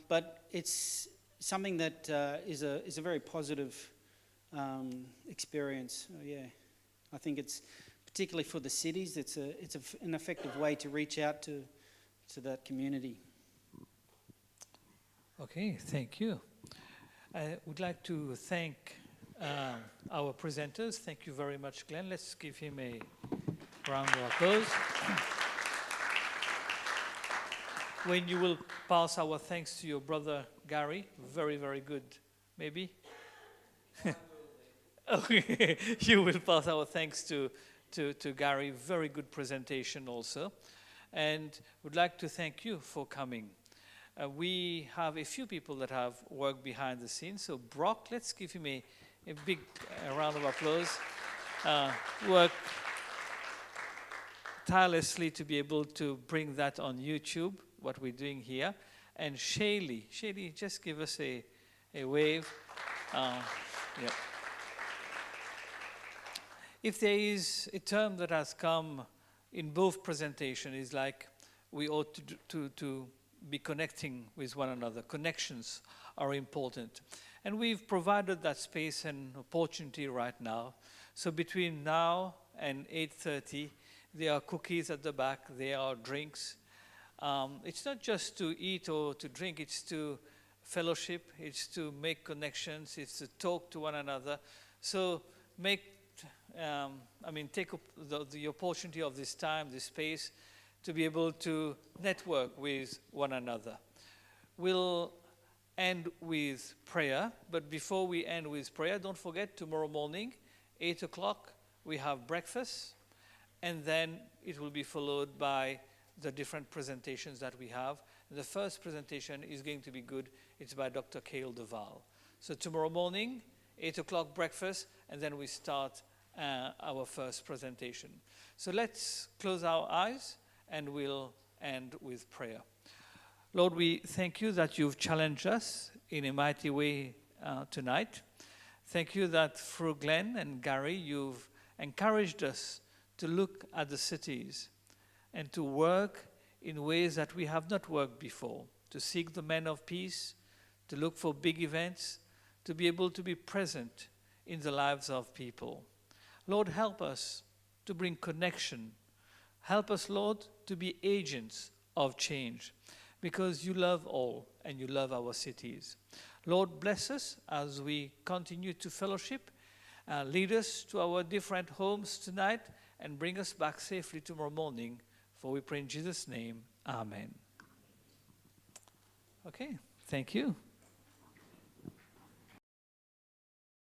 but it's something that is a very positive experience. I think it's particularly for the cities. It's an effective way to reach out to that community. Okay, thank you. I would like to thank our presenters. Thank you very much, Glenn. Let's give him a round of applause. When you will pass our thanks to your brother Gary, very, very good, maybe? Okay, you will pass our thanks to Gary. Very good presentation also. And would like to thank you for coming. We have a few people that have worked behind the scenes. So Brock, let's give him a big round of applause. Worked tirelessly to be able to bring that on YouTube, what we're doing here. And Shaylee, just give us a wave. Yep. If there is a term that has come in both presentations, is like we ought to be connecting with one another. Connections are important. And we've provided that space and opportunity right now. So between now and 8:30, there are cookies at the back, there are drinks. It's not just to eat or to drink, it's to fellowship, it's to make connections, it's to talk to one another. So take up the opportunity of this time, this space, to be able to network with one another. We'll end with prayer, but before we end with prayer, don't forget tomorrow morning, 8 o'clock, we have breakfast, and then it will be followed by the different presentations that we have. The first presentation is going to be good. It's by Dr. Cale Duval. So tomorrow morning, 8 o'clock breakfast, and then we start our first presentation. So let's close our eyes and we'll end with prayer. Lord, we thank you that you've challenged us in a mighty way tonight. Thank you that through Glenn and Gary, you've encouraged us to look at the cities and to work in ways that we have not worked before, to seek the men of peace, to look for big events, to be able to be present in the lives of people. Lord, help us to bring connection. Help us, Lord, to be agents of change, because you love all and you love our cities. Lord, bless us as we continue to fellowship. Lead us to our different homes tonight and bring us back safely tomorrow morning. For we pray in Jesus' name, amen. Okay, thank you.